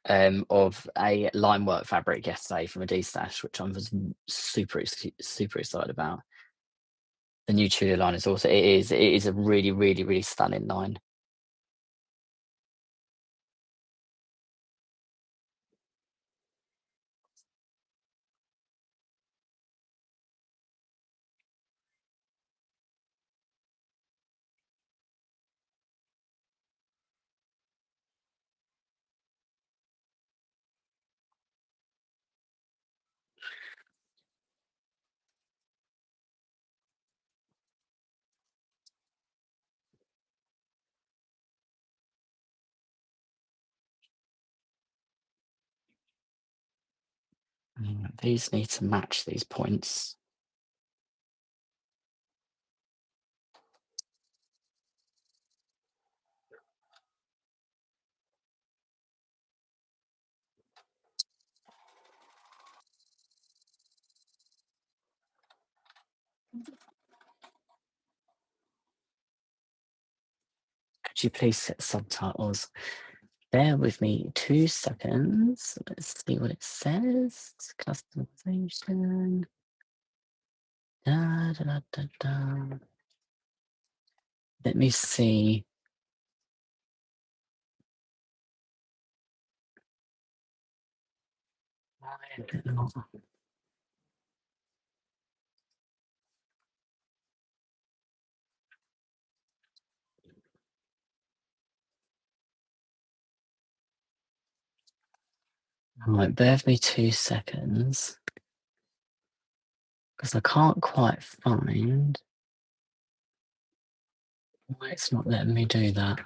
of a line work fabric yesterday from a destash, which I was super excited about. The new Tudor line is also it is a really stunning line. These need to match these points. Could you please set subtitles? Bear with me 2 seconds. Let's see what it says. Customization. Da, da, da, da, da. Let me see. Why is it not? Right, bear with me 2 seconds. Because I can't quite find why it's not letting me do that.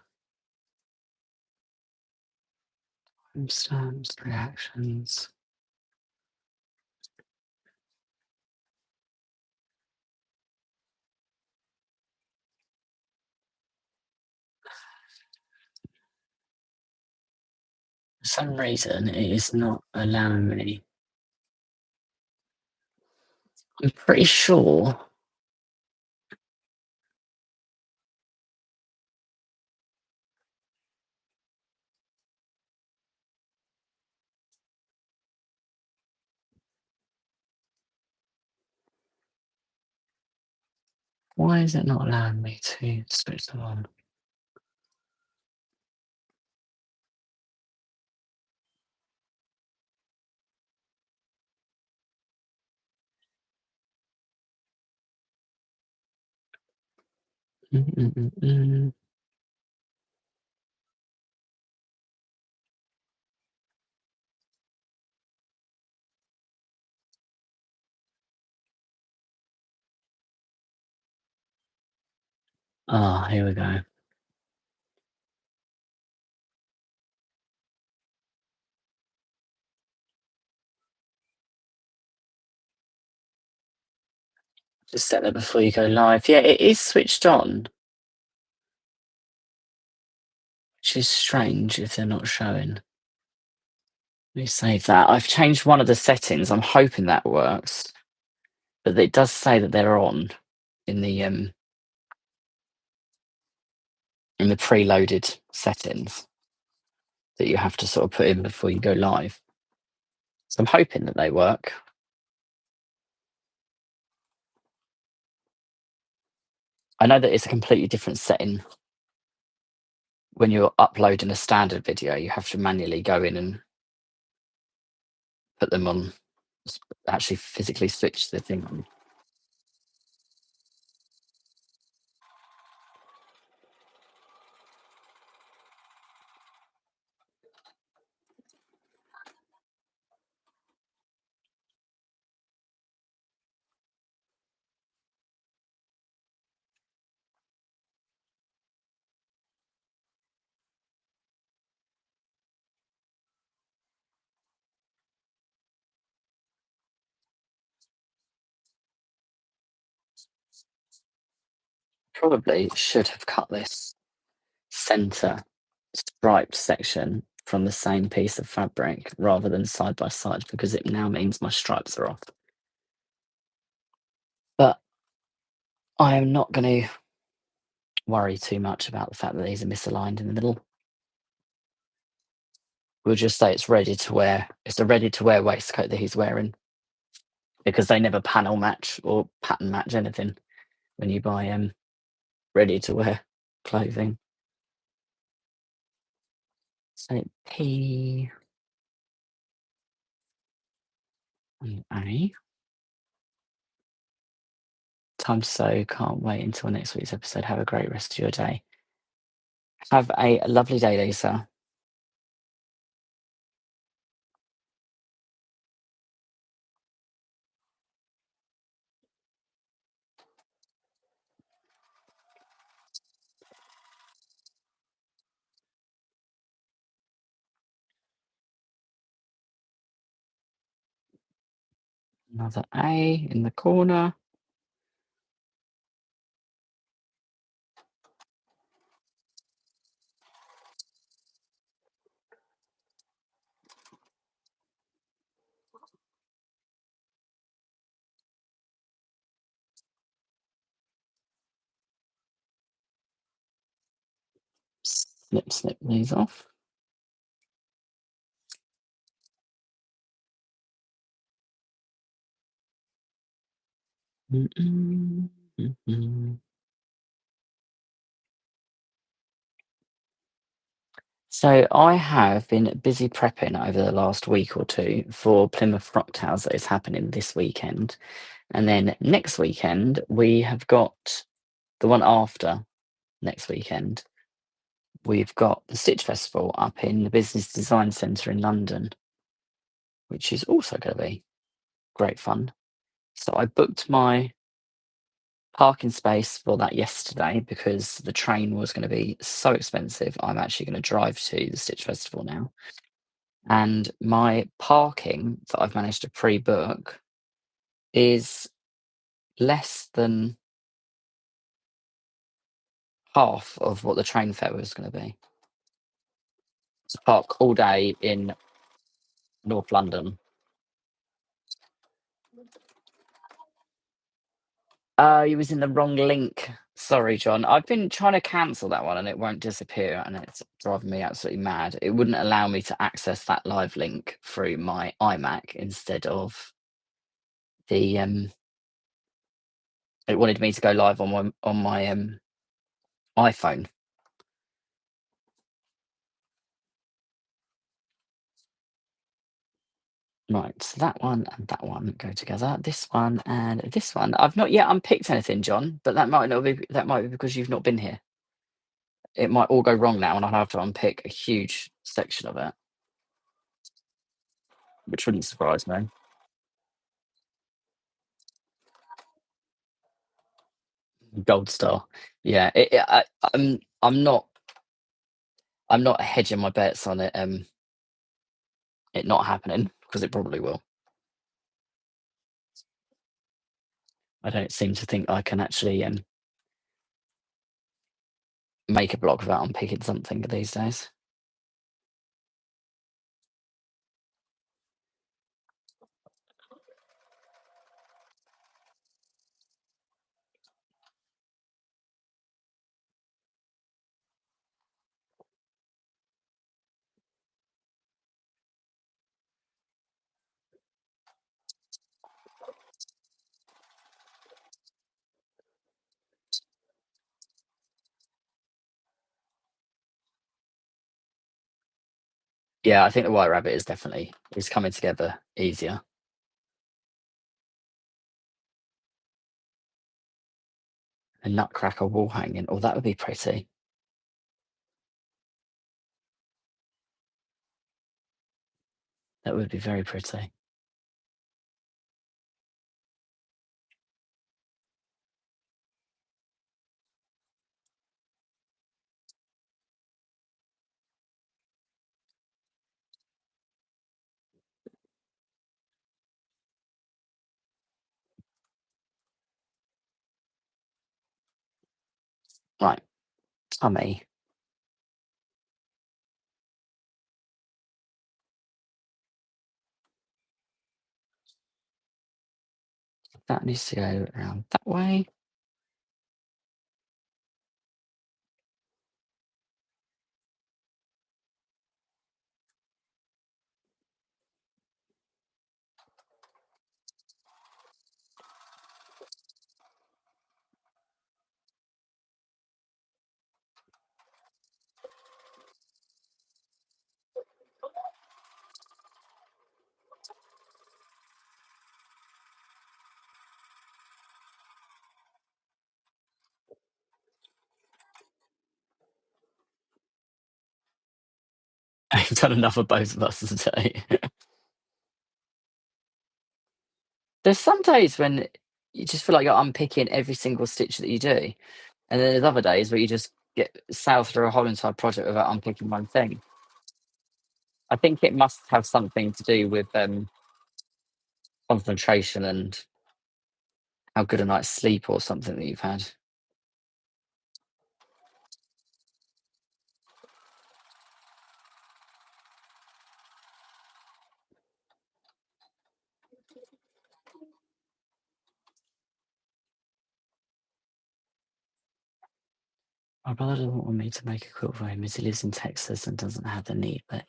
Timestamps, reactions. For some reason, it is not allowing me. I'm pretty sure. Why is it not allowing me to switch them on? Mm-mm-mm-mm. Ah, here we go. Just set that before you go live. Yeah, it is switched on, which is strange if they're not showing. Let me save that. I've changed one of the settings. I'm hoping that works. But it does say that they're on in the preloaded settings that you have to sort of put in before you go live. So I'm hoping that they work. I know that it's a completely different setting when you're uploading a standard video. You have to manually go in and put them on, actually physically switch the thing on. Probably should have cut this center striped section from the same piece of fabric rather than side by side, because it now means my stripes are off. But I am not going to worry too much about the fact that these are misaligned in the middle. We'll just say it's ready to wear. It's a ready to wear waistcoat that he's wearing, because they never panel match or pattern match anything when you buy ready to wear clothing. So P and A. Time to sew. Can't wait until next week's episode. Have a great rest of your day. Have a lovely day, Lisa. Another A in the corner. snip these off. Mm-mm, mm-mm. So I have been busy prepping over the last week or two for Plymouth Rock Tales that is happening this weekend. And then next weekend, we have got the one after next weekend. We've got the Stitch Festival up in the Business Design Centre in London, which is also going to be great fun. So I booked my parking space for that yesterday because the train was going to be so expensive. I'm actually going to drive to the Stitch Festival now. And my parking that I've managed to pre-book is less than half of what the train fare was going to be to park all day in North London. Oh, you was in the wrong link. Sorry, John. I've been trying to cancel that one and it won't disappear and it's driving me absolutely mad. It wouldn't allow me to access that live link through my iMac instead of the it wanted me to go live on my iPhone. Right, so that one and that one go together. This one and this one. I've not yet unpicked anything, John, but that might be because you've not been here. It might all go wrong now, and I'll have to unpick a huge section of it, which wouldn't surprise me. Gold star. Yeah, I'm not hedging my bets on it not happening because it probably will. I don't seem to think I can actually make a blog without unpicking something these days. Yeah, I think the White Rabbit is coming together easier. A Nutcracker wall hanging. Oh, that would be pretty. That would be very pretty. Right, tummy. That needs to go around that way. I've done enough of both of us today. There's some days when you just feel like you're unpicking every single stitch that you do, and then there's other days where you just sail through a whole entire project without unpicking one thing. I think it must have something to do with concentration and how good a night's sleep or something that you've had. My brother doesn't want me to make a quilt for him as he lives in Texas and doesn't have the need, but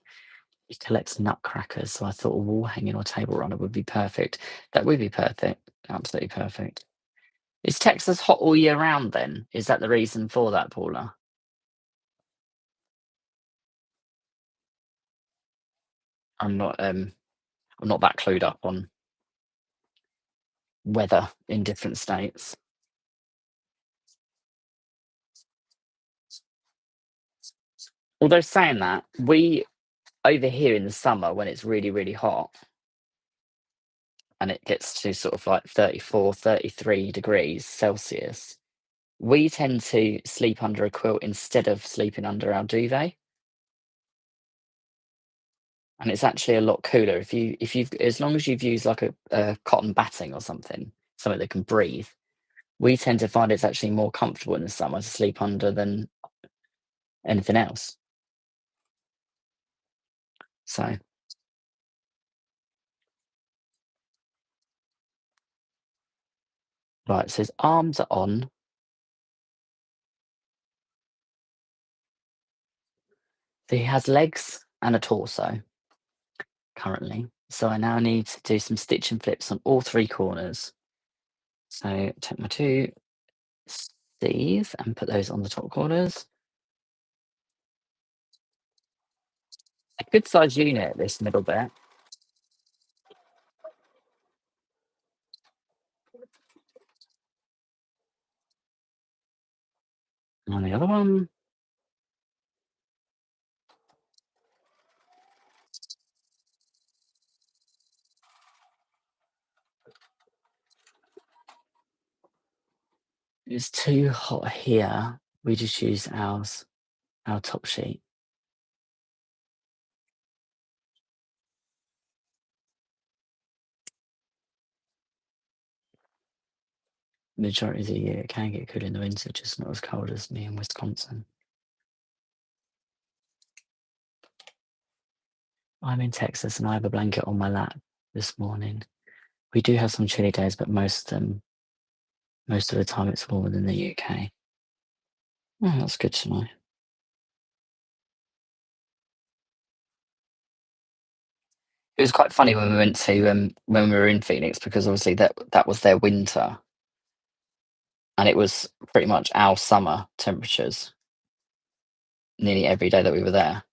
he collects nutcrackers, so I thought a wall hanging or table runner would be perfect. That would be perfect. Absolutely perfect. Is Texas hot all year round then? Is that the reason for that, Paula? I'm not um I'm not that clued up on weather in different states. Although saying that, we over here in the summer when it's really, really hot and it gets to sort of like 34, 33 degrees Celsius, we tend to sleep under a quilt instead of sleeping under our duvet. And it's actually a lot cooler if you've as long as you've used like a cotton batting or something that can breathe. We tend to find it's actually more comfortable in the summer to sleep under than anything else. So, right, so his arms are on. So he has legs and a torso currently. So I now need to do some stitch and flips on all three corners. So take my two C's and put those on the top corners. A good size unit, this middle bit. And on the other one, it's too hot here. We just use our top sheet. Majority of the year it can get cool in the winter, just not as cold as me in Wisconsin. I'm in Texas and I have a blanket on my lap this morning. We do have some chilly days, but most of the time it's warmer than the UK. Oh, that's good to know. It was quite funny when we went to when we were in Phoenix because obviously that was their winter and it was pretty much our summer temperatures nearly every day that we were there.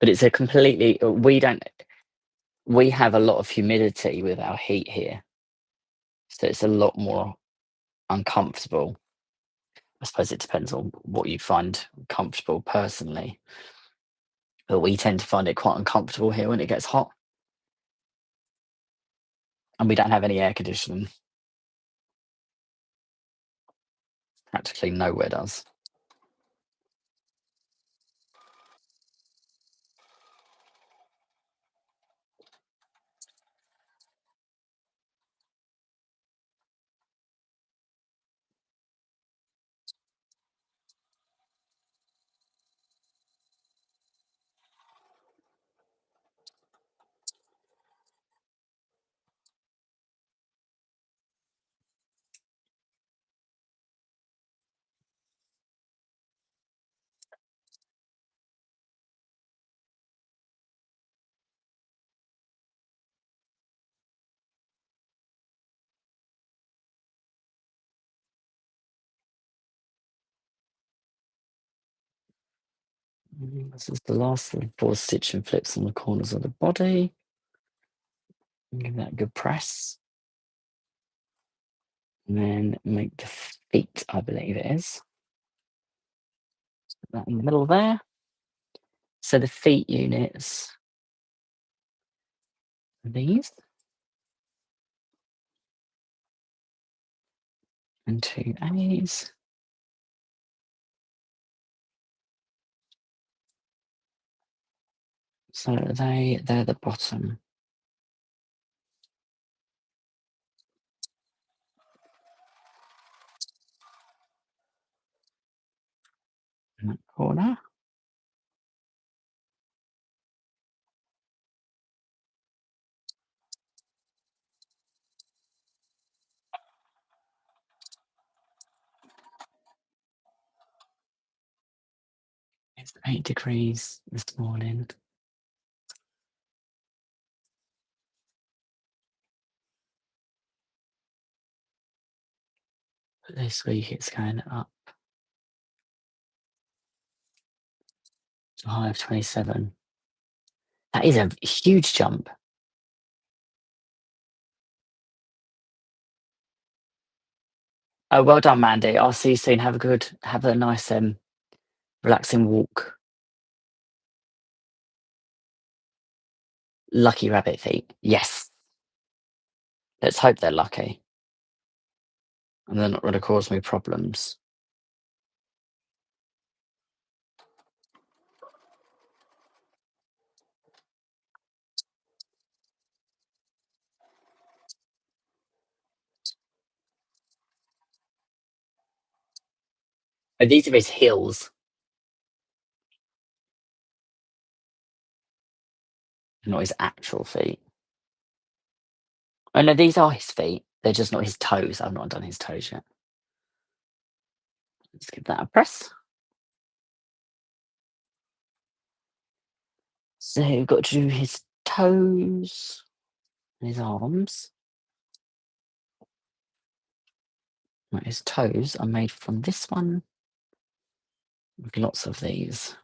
But it's a completely we have a lot of humidity with our heat here, so it's a lot more uncomfortable. I suppose it depends on what you find comfortable personally, but we tend to find it quite uncomfortable here when it gets hot, and we don't have any air conditioning. Practically nowhere does. This is the last of the 4 stitch and flips on the corners of the body. Give that a good press. And then make the feet, I believe it is. Put that in the middle there. So the feet units are these. And 2 A's. So they're the bottom. In that corner. It's 8 degrees this morning. But this week it's going up to a high of 27. That is a huge jump. Oh, well done, Mandy. I'll see you soon. Have a nice, relaxing walk. Lucky rabbit feet. Yes. Let's hope they're lucky and they're not going to cause me problems. Oh, these are his heels, not his actual feet. Oh no, these are his feet. They're just not his toes. I've not done his toes yet. Let's give that a press. So we've got to do his toes and his arms. Right, his toes are made from this one. With lots of these.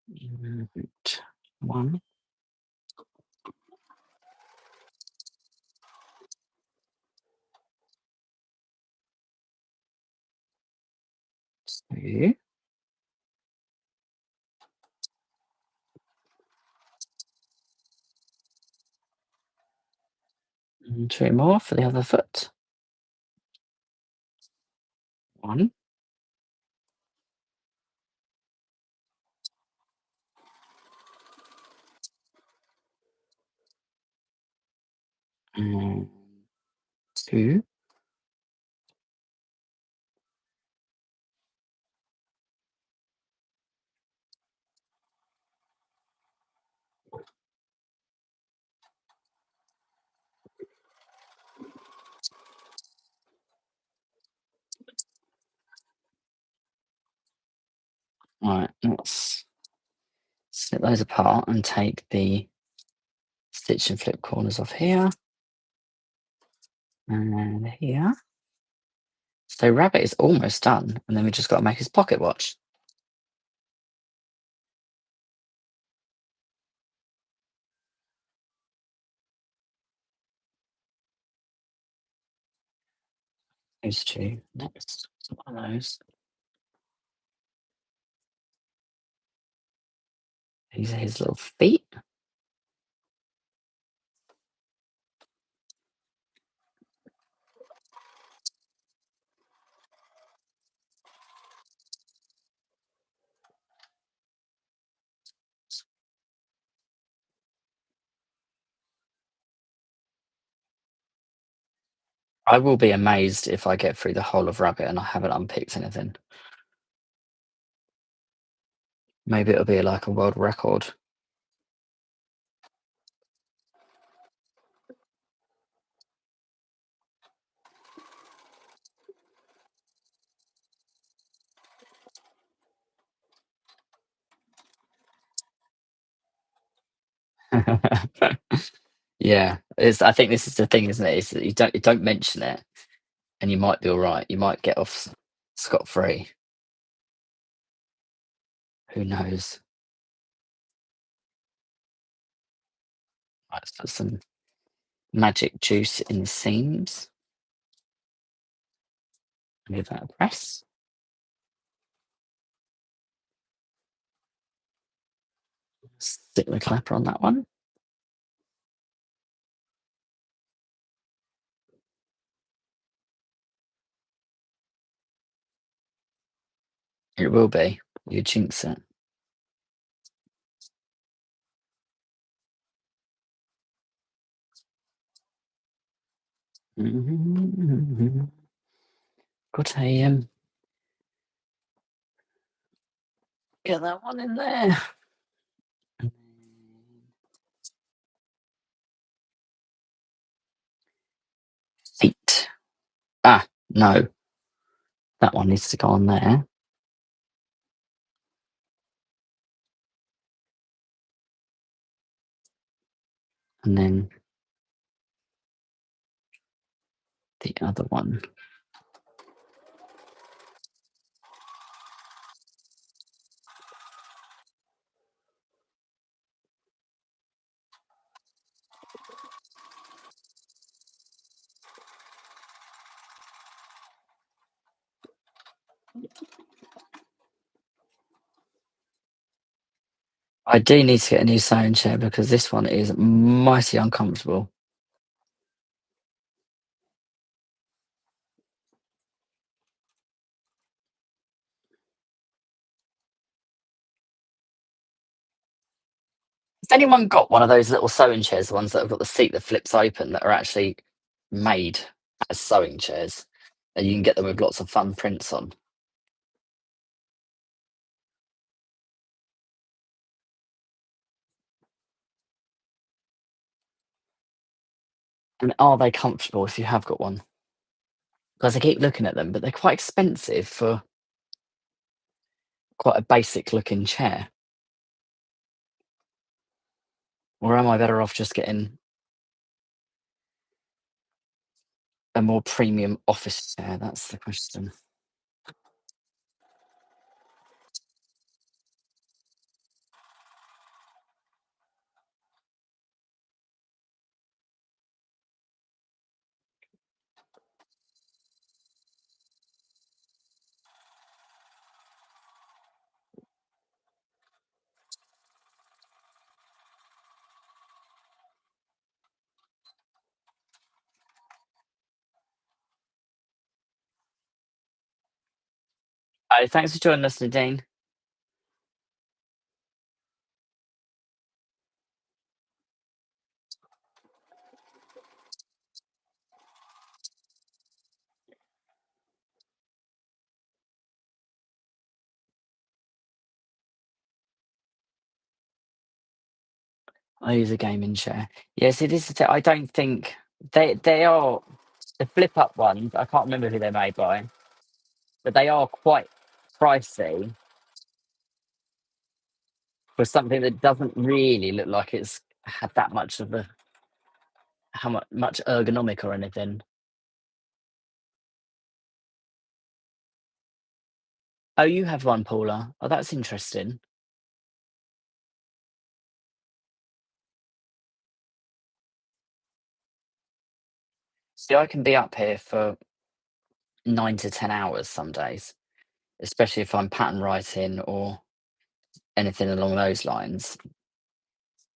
Right, one. Two. And two more for the other foot. One. And two. Right, let's snip those apart and take the stitch and flip corners off here and here. So rabbit is almost done, and then we just got to make his pocket watch. Those two next. So one of those. These are his little feet. I will be amazed if I get through the whole of rabbit and I haven't unpicked anything. Maybe it'll be like a world record. Yeah, I think this is the thing, isn't it? Is that you don't mention it, and you might be all right. You might get off scot free. Who knows? Let's put some magic juice in the seams. Give that a press. Stick the clapper on that one. It will be. You jinx it. Got a get that one in there. Feet. Ah, no. That one needs to go on there. And then the other one. I do need to get a new sewing chair because this one is mighty uncomfortable. Has anyone got one of those little sewing chairs, the ones that have got the seat that flips open that are actually made as sewing chairs? And you can get them with lots of fun prints on. And are they comfortable if you have got one? Because I keep looking at them, but they're quite expensive for quite a basic looking chair. Or am I better off just getting a more premium office chair? That's the question. Hi, thanks for joining us, Nadine. I use a gaming chair. Yes, it is. I don't think they are the flip up ones. I can't remember who they're made by, but they are quite pricey for something that doesn't really look like it's had that much of a much ergonomic or anything. Oh, you have one, Paula. Oh, that's interesting. See, I can be up here for 9 to 10 hours some days, especially if I'm pattern writing or anything along those lines.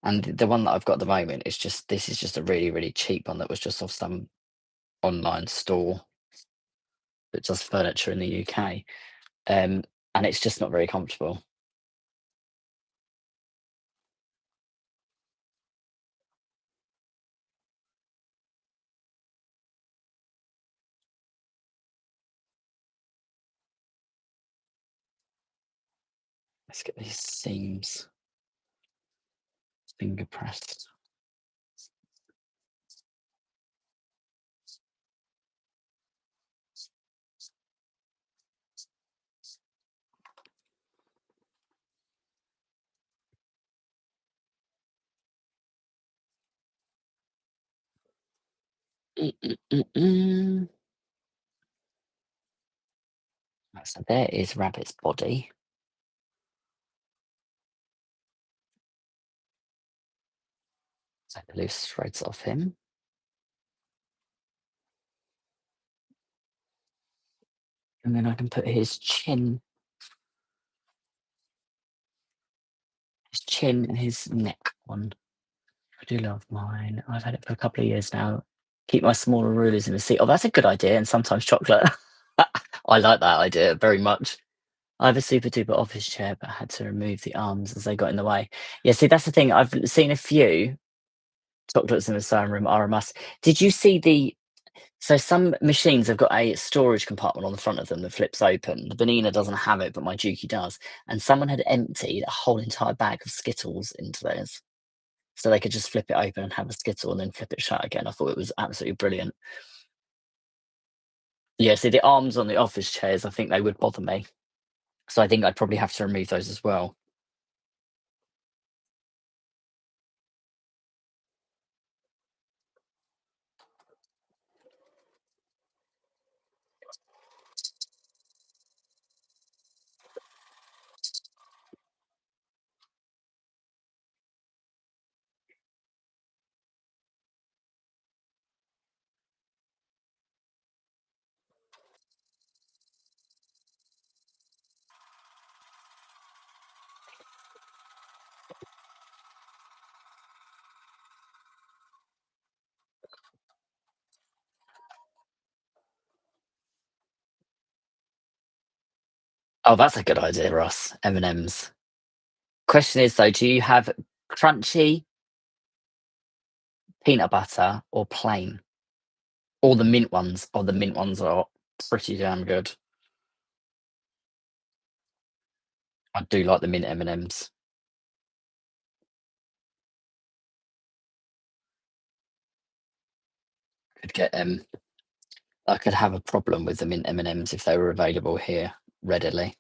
And the one that I've got at the moment is just this is just a really, really cheap one that was just off some online store that does furniture in the UK. And it's just not very comfortable. Let's get these seams finger pressed. Mm. Right, so there is Rabbit's body. Take the loose threads off him. And then I can put his chin and his neck on. I do love mine. I've had it for a couple of years now. Keep my smaller rulers in the seat. Oh, that's a good idea. And sometimes chocolate. I like that idea very much. I have a super duper office chair, but I had to remove the arms as they got in the way. Yeah, see, that's the thing. I've seen a few chocolates in the sewing room are a must. Did you see so some machines have got a storage compartment on the front of them that flips open. The Bonina doesn't have it, but my Dukey does. And someone had emptied a whole entire bag of Skittles into theirs. So they could just flip it open and have a Skittle and then flip it shut again. I thought it was absolutely brilliant. Yeah, see the arms on the office chairs, I think they would bother me. So I think I'd probably have to remove those as well. Oh, that's a good idea, Ross. M&Ms. Question is though, do you have crunchy, peanut butter, or plain? Or the mint ones? Oh, the mint ones are pretty damn good. I do like the mint M&Ms. Could get I could have a problem with the mint M&Ms if they were available here readily.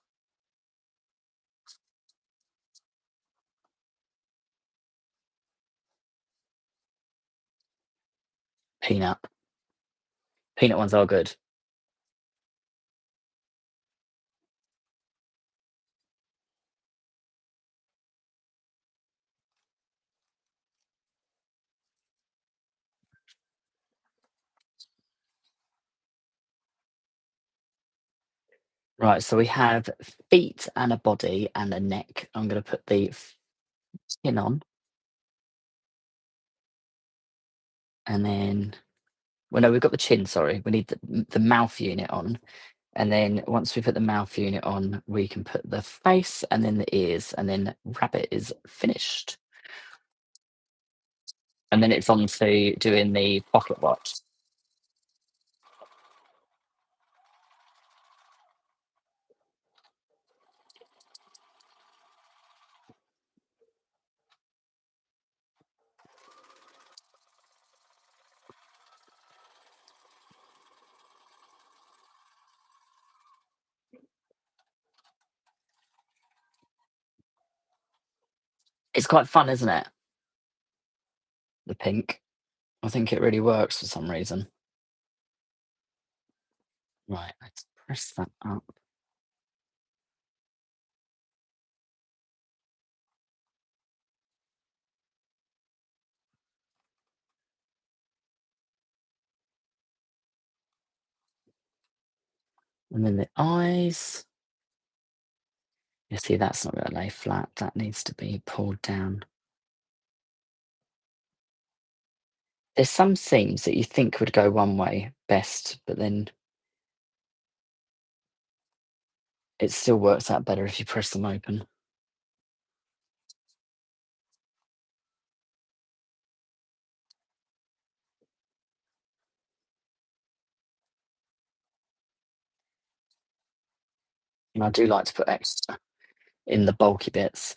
Peanut. Peanut ones are good. Right, so we have feet and a body and a neck. I'm gonna put the skin on, and then well, no, we've got the chin, sorry. We need the mouth unit on, and then once we put the mouth unit on, we can put the face and then the ears, and then rabbit is finished. And then it's on to doing the pocket watch. It's quite fun, isn't it? The pink. I think it really works for some reason. Right, let's press that up. And then the eyes. You see, that's not gonna lay flat. That needs to be pulled down. There's some seams that you think would go one way best, but then it still works out better if you press them open. And I do like to put extra in the bulky bits.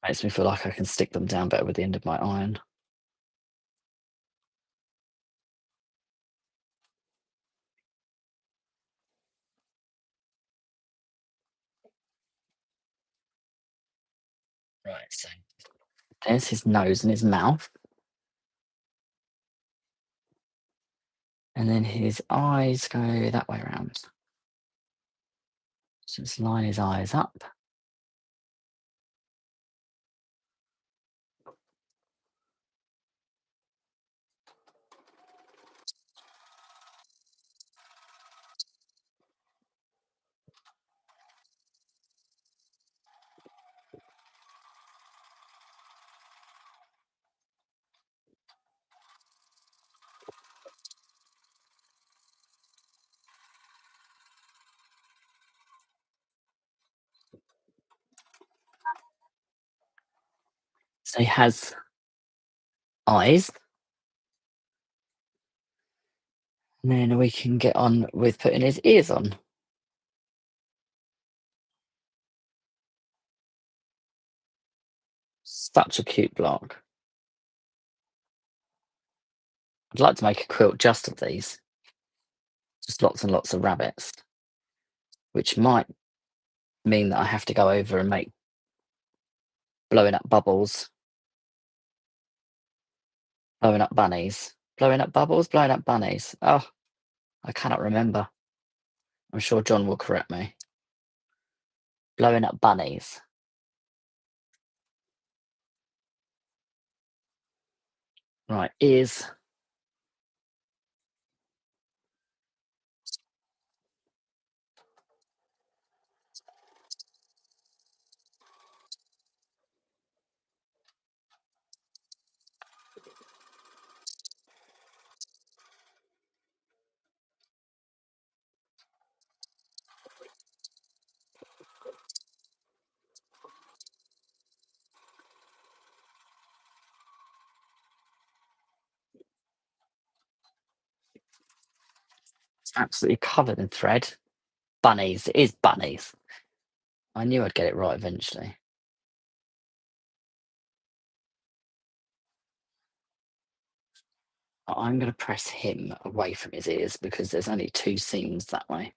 Makes me feel like I can stick them down better with the end of my iron. Right, so there's his nose and his mouth. And then his eyes go that way around. So just line his eyes up. So he has eyes. And then we can get on with putting his ears on. Such a cute block. I'd like to make a quilt just of these. Just lots and lots of rabbits, which might mean that I have to go over and make blowing up bubbles, blowing up bunnies, blowing up bubbles, blowing up bunnies. Oh, I cannot remember. I'm sure John will correct me. Blowing up bunnies. Right, ears. Absolutely covered in thread. Bunnies. It is bunnies. I knew I'd get it right eventually. I'm going to press him away from his ears because there's only two seams that way.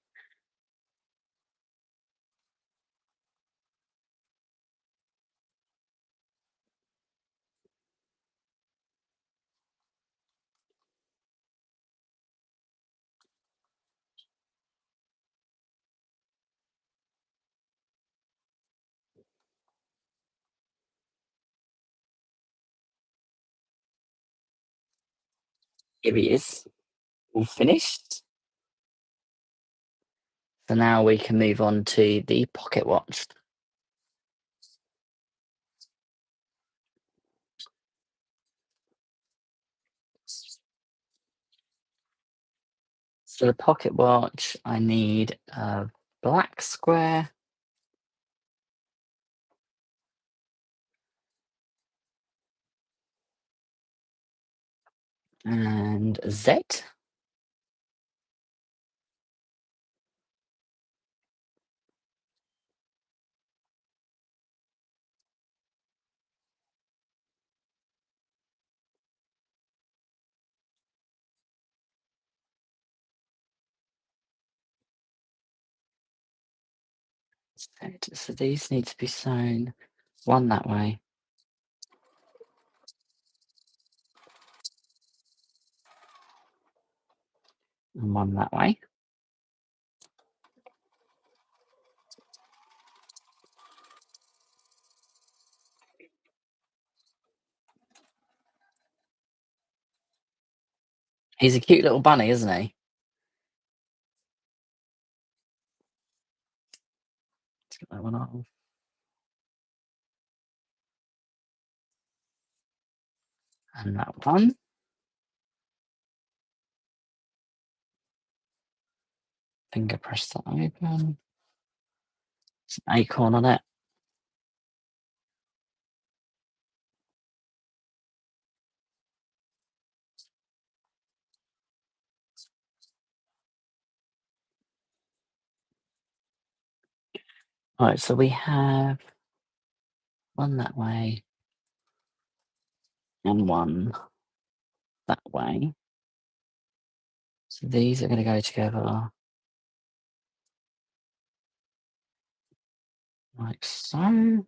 Here he is, all finished. So now we can move on to the pocket watch. So the pocket watch, I need a black square and a Z. Z. So these need to be sewn one that way and one that way. He's a cute little bunny, isn't he? Let's get that one off. And that one. Finger press that open. There's an acorn on it. Right, so we have one that way and one that way. So these are going to go together like so.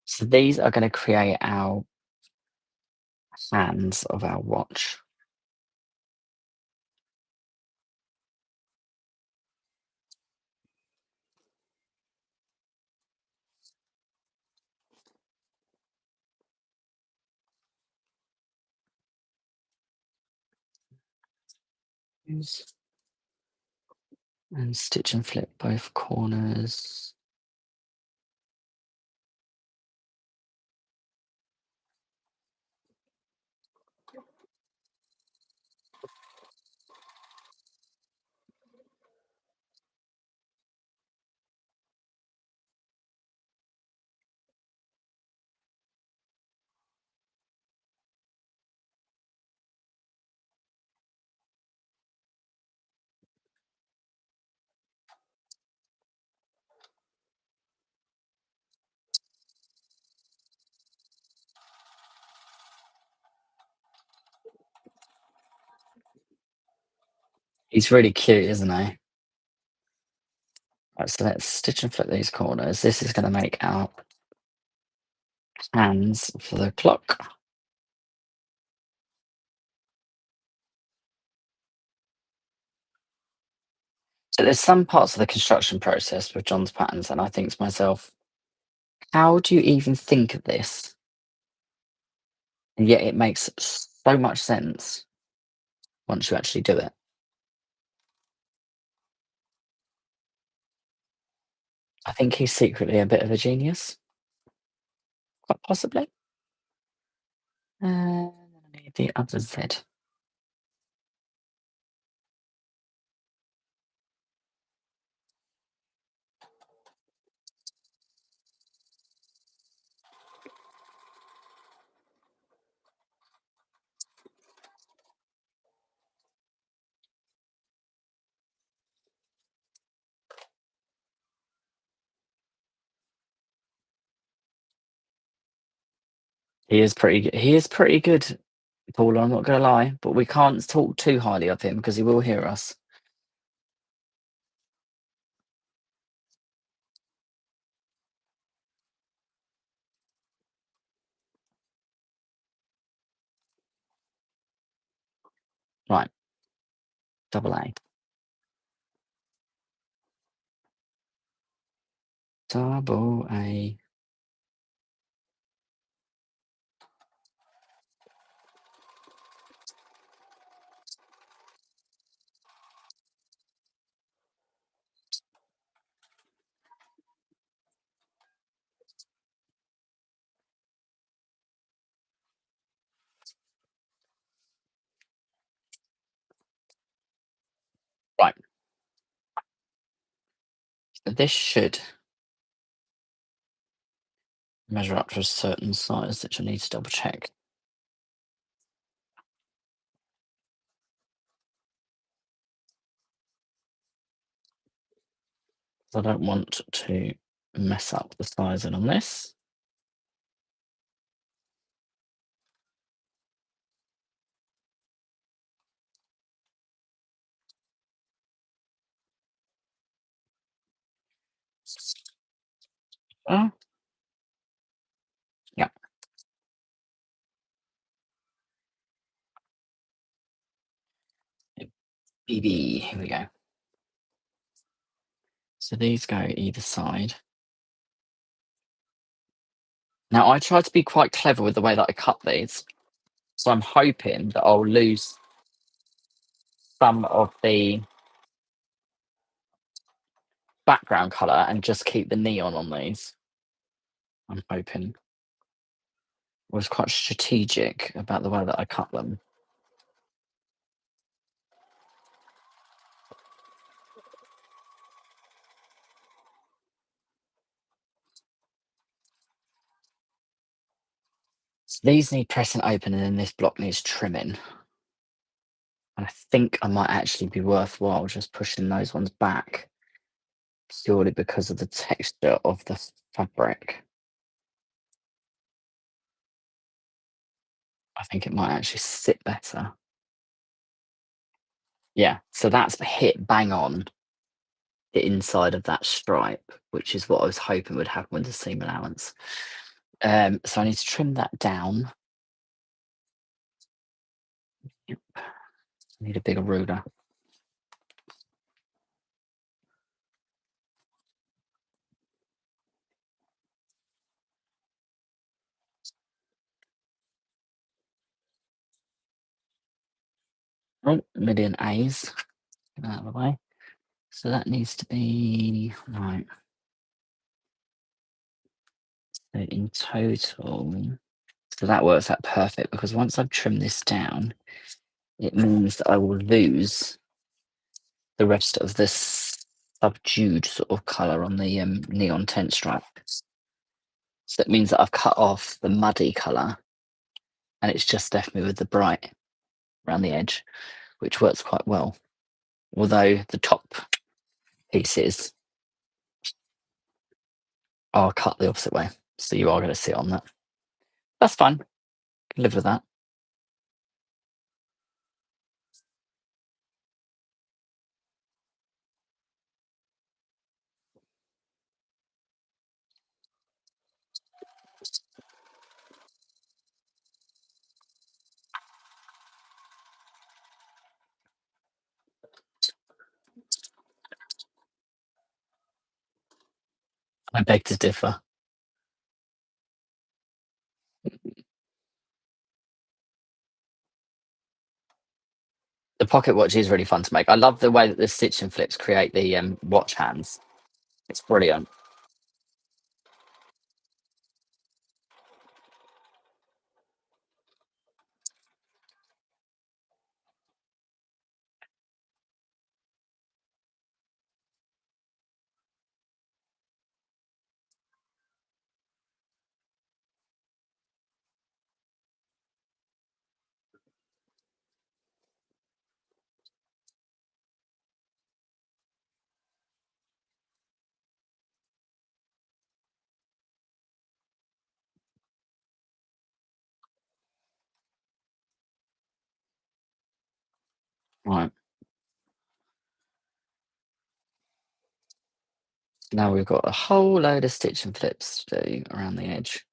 So these are going to create our hands of our watch. And stitch and flip both corners. He's really cute, isn't he? Right, so let's stitch and flip these corners. This is going to make our hands for the clock. So there's some parts of the construction process with John's patterns, and I think to myself, how do you even think of this? And yet it makes so much sense once you actually do it. I think he's secretly a bit of a genius, quite possibly. And I need the other Z. He is pretty good. He is pretty good, Paul, I'm not gonna lie, but we can't talk too highly of him because he will hear us. Right, double A. Double A. Right. So this should measure up to a certain size, which I need to double check. I don't want to mess up the sizing on this. Oh, yeah. BB, here we go. So these go either side. Now I try to be quite clever with the way that I cut these. So I'm hoping that I'll lose some of the background colour and just keep the neon on these. I'm hoping. I was quite strategic about the way that I cut them. So these need pressing open and then this block needs trimming. And I think I might actually be worthwhile just pushing those ones back purely because of the texture of the fabric. I think it might actually sit better. Yeah, so that's hit bang on the inside of that stripe, which is what I was hoping would happen with the seam allowance. So I need to trim that down. Yep. I need a bigger ruler. Oh, million A's. Get that out of the way. So that needs to be right. So in total, so that works out perfect because once I've trimmed this down, it means that I will lose the rest of this subdued sort of colour on the neon tent stripe. So it means that I've cut off the muddy colour and it's just left me with the bright around the edge, which works quite well. Although the top pieces are cut the opposite way. So you are going to sit on that. That's fine. Can live with that. I beg to differ. The pocket watch is really fun to make. I love the way that the stitch and flips create the watch hands. It's brilliant. Right. Now we've got a whole load of stitch and flips to do around the edge.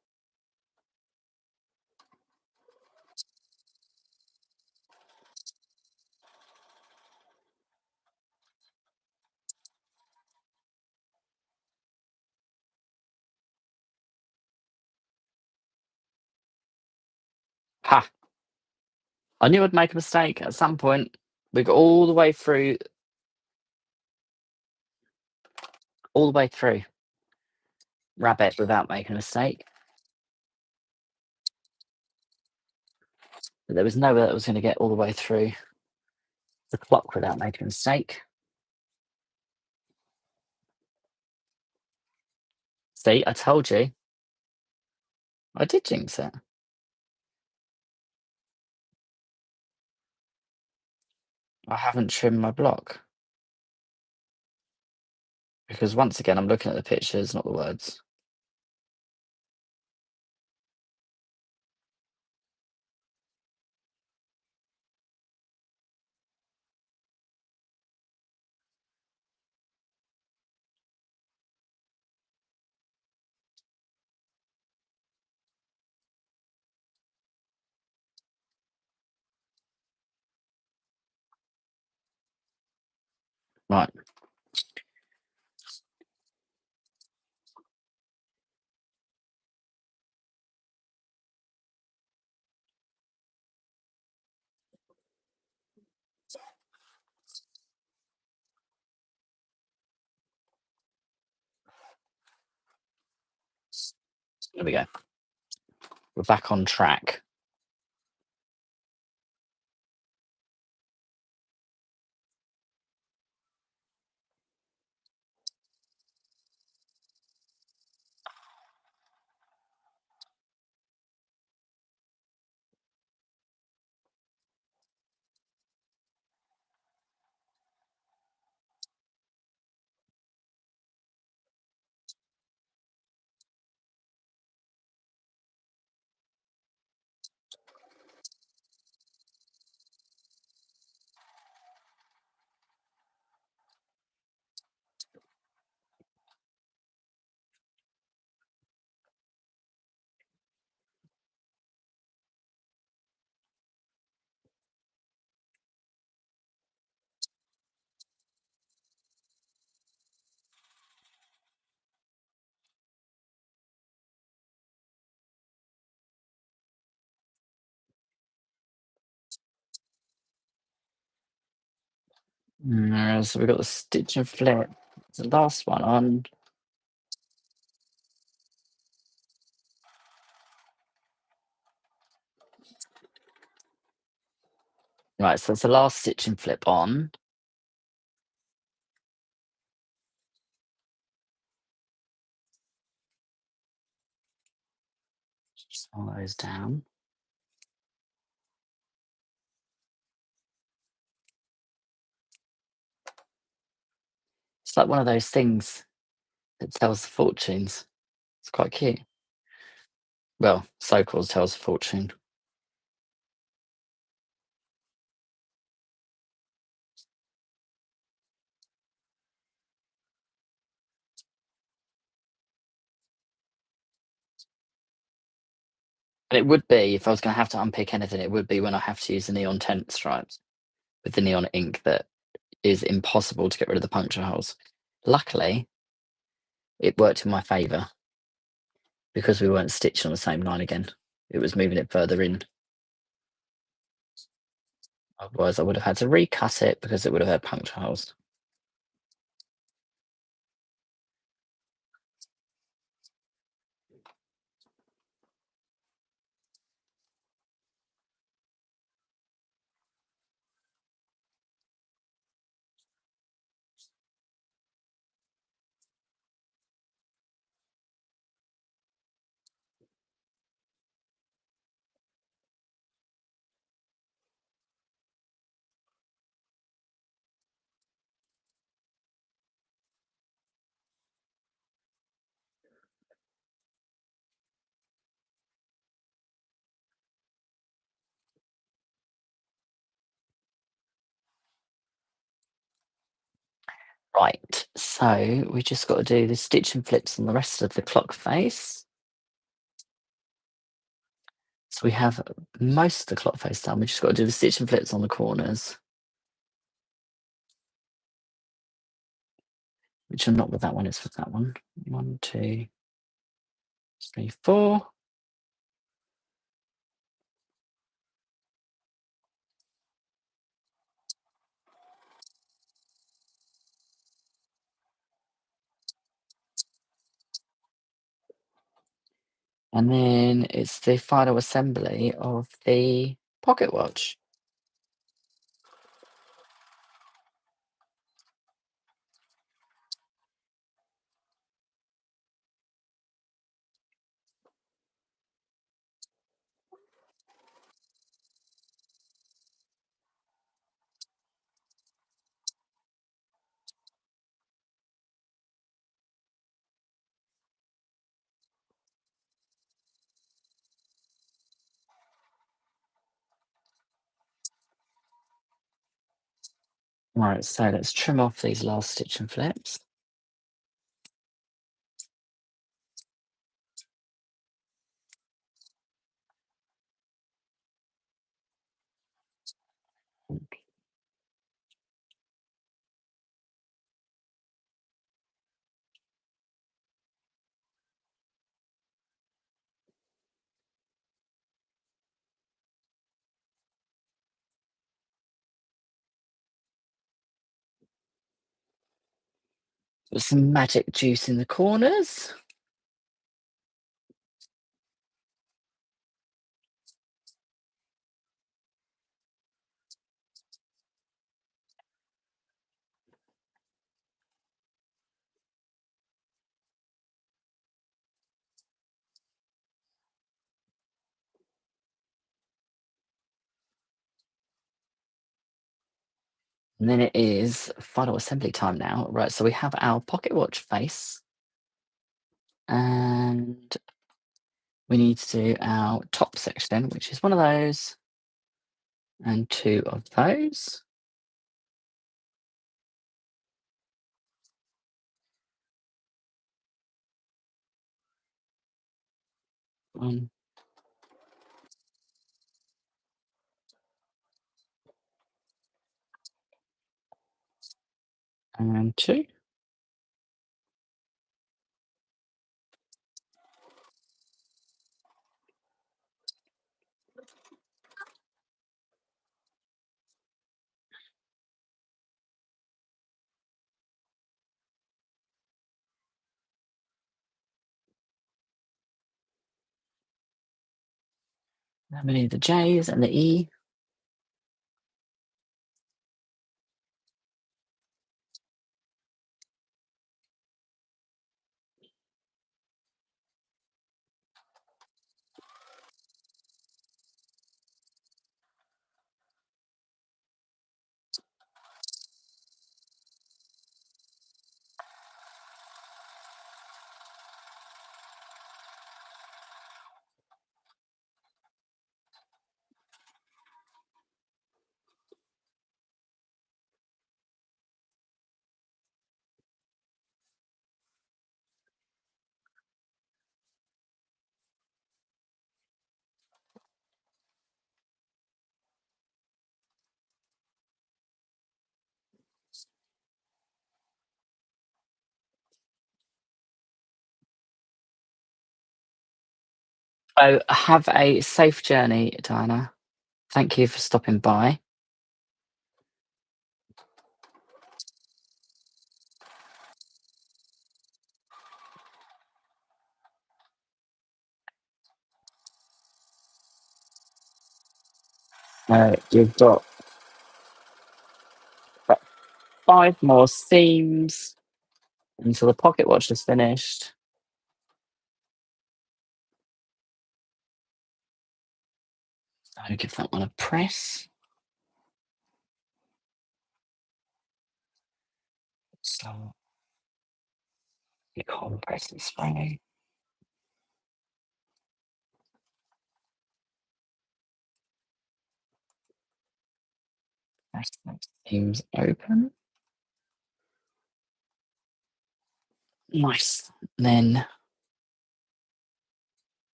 Ha! I knew I'd make a mistake at some point. We got all the way through rabbit without making a mistake. But there was no way that I was going to get all the way through the clock without making a mistake. See, I told you. I did jinx it. I haven't trimmed my block because once again, I'm looking at the pictures, not the words. Right. There we go. We're back on track. So we've got the stitch and flip. It's the last one on. Right, so it's the last stitch and flip on. Just all those down. It's like one of those things that tells the fortunes. It's quite cute. Well, so-called tells the fortune. And it would be, if I was going to have to unpick anything, it would be when I have to use the neon tent stripes with the neon ink that is impossible to get rid of the puncture holes. Luckily, it worked in my favour because we weren't stitched on the same line again. It was moving it further in. Otherwise, I would have had to recut it because it would have had puncture holes. Right, so we just got to do the stitch and flips on the rest of the clock face. So we have most of the clock face done. We just got to do the stitch and flips on the corners, which are not with that one, it's with that one. 1, 2, 3, 4. And then it's the final assembly of the pocket watch. Right, so let's trim off these last stitch and flips. Put some magic juice in the corners. And then it is final assembly time now. Right, so we have our pocket watch face. And we need to do our top section, which is one of those and two of those. One and two. Then we need the J's and the E. So have a safe journey, Diana. Thank you for stopping by. You've got about 5 more seams until the pocket watch is finished. I'll give that one a press. So you can't press and spray. Press those seams open. Nice. Then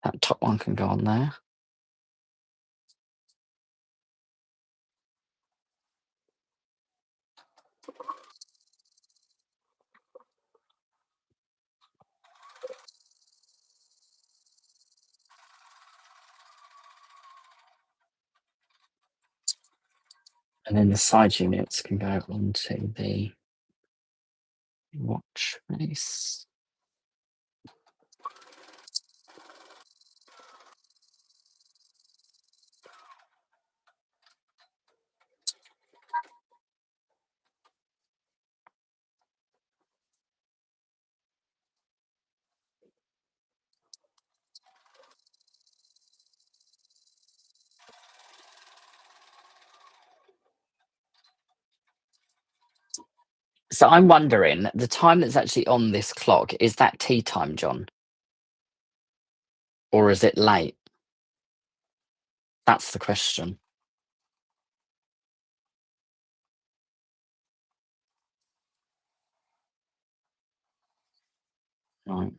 that top one can go on there. And then the side units can go onto the watch face. So I'm wondering, the time that's actually on this clock, is that tea time, John? Or is it late? That's the question. Right.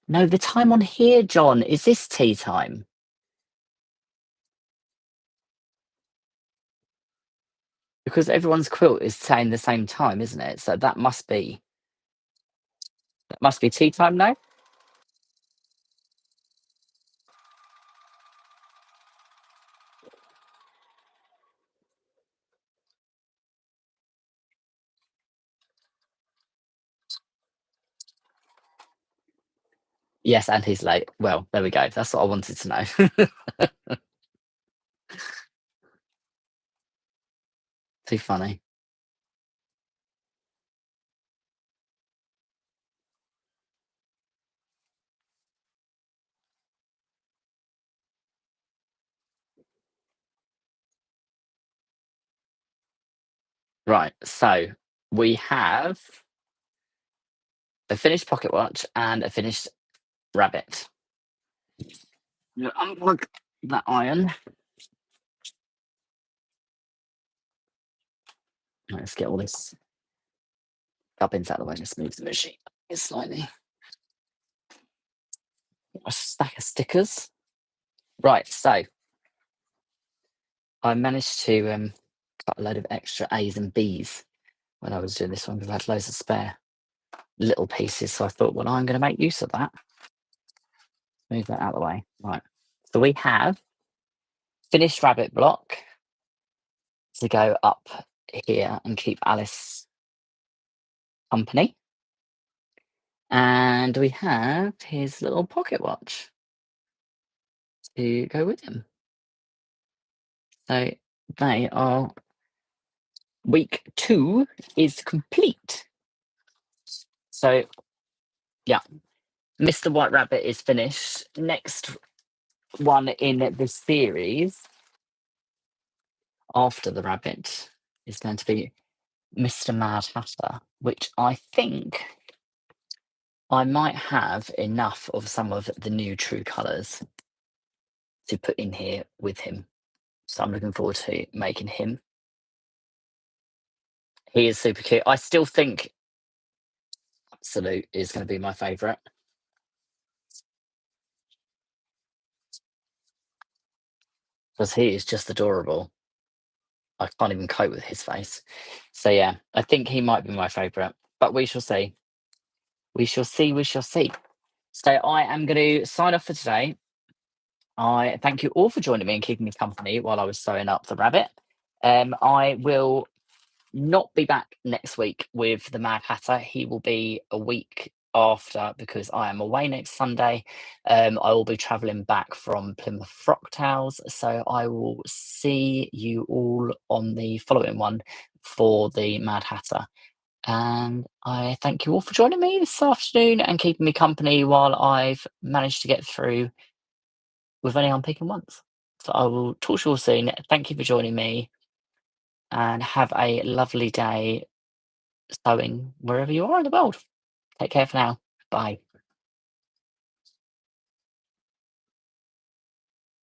No, the time on here, John, is this tea time? Because everyone's quilt is saying the same time, isn't it? So that must be tea time now. Yes, and he's late. Well, there we go. That's what I wanted to know. Too funny. Right. So we have a finished pocket watch and a finished rabbit. You unplug that iron. Let's get all this gubbins out of the way. Just move the machine slightly. A stack of stickers. Right. So I managed to cut a load of extra A's and B's when I was doing this one because I had loads of spare little pieces. So I thought, well, I'm going to make use of that. Move that out of the way. Right. So we have finished rabbit block to go up here and keep Alice company. And we have his little pocket watch to go with him. So they are week 2 is complete. So yeah, Mr. White Rabbit is finished. Next one in this series after the rabbit is going to be Mr. Mad Hatter, which I think I might have enough of some of the new true colours to put in here with him. So I'm looking forward to making him. He is super cute. I still think Absolute is going to be my favourite because he is just adorable. I can't even cope with his face. So yeah, I think he might be my favourite, but we shall see. We shall see. We shall see. So I am going to sign off for today. I thank you all for joining me and keeping me company while I was sewing up the rabbit. I will not be back next week with the Mad Hatter. He will be a week after because I am away next Sunday. I will be travelling back from Plymouth Frock Tales. So I will see you all on the following one for the Mad Hatter. And I thank you all for joining me this afternoon and keeping me company while I've managed to get through with only unpicking once. So I will talk to you all soon. Thank you for joining me and have a lovely day sewing wherever you are in the world. Take care for now. Bye.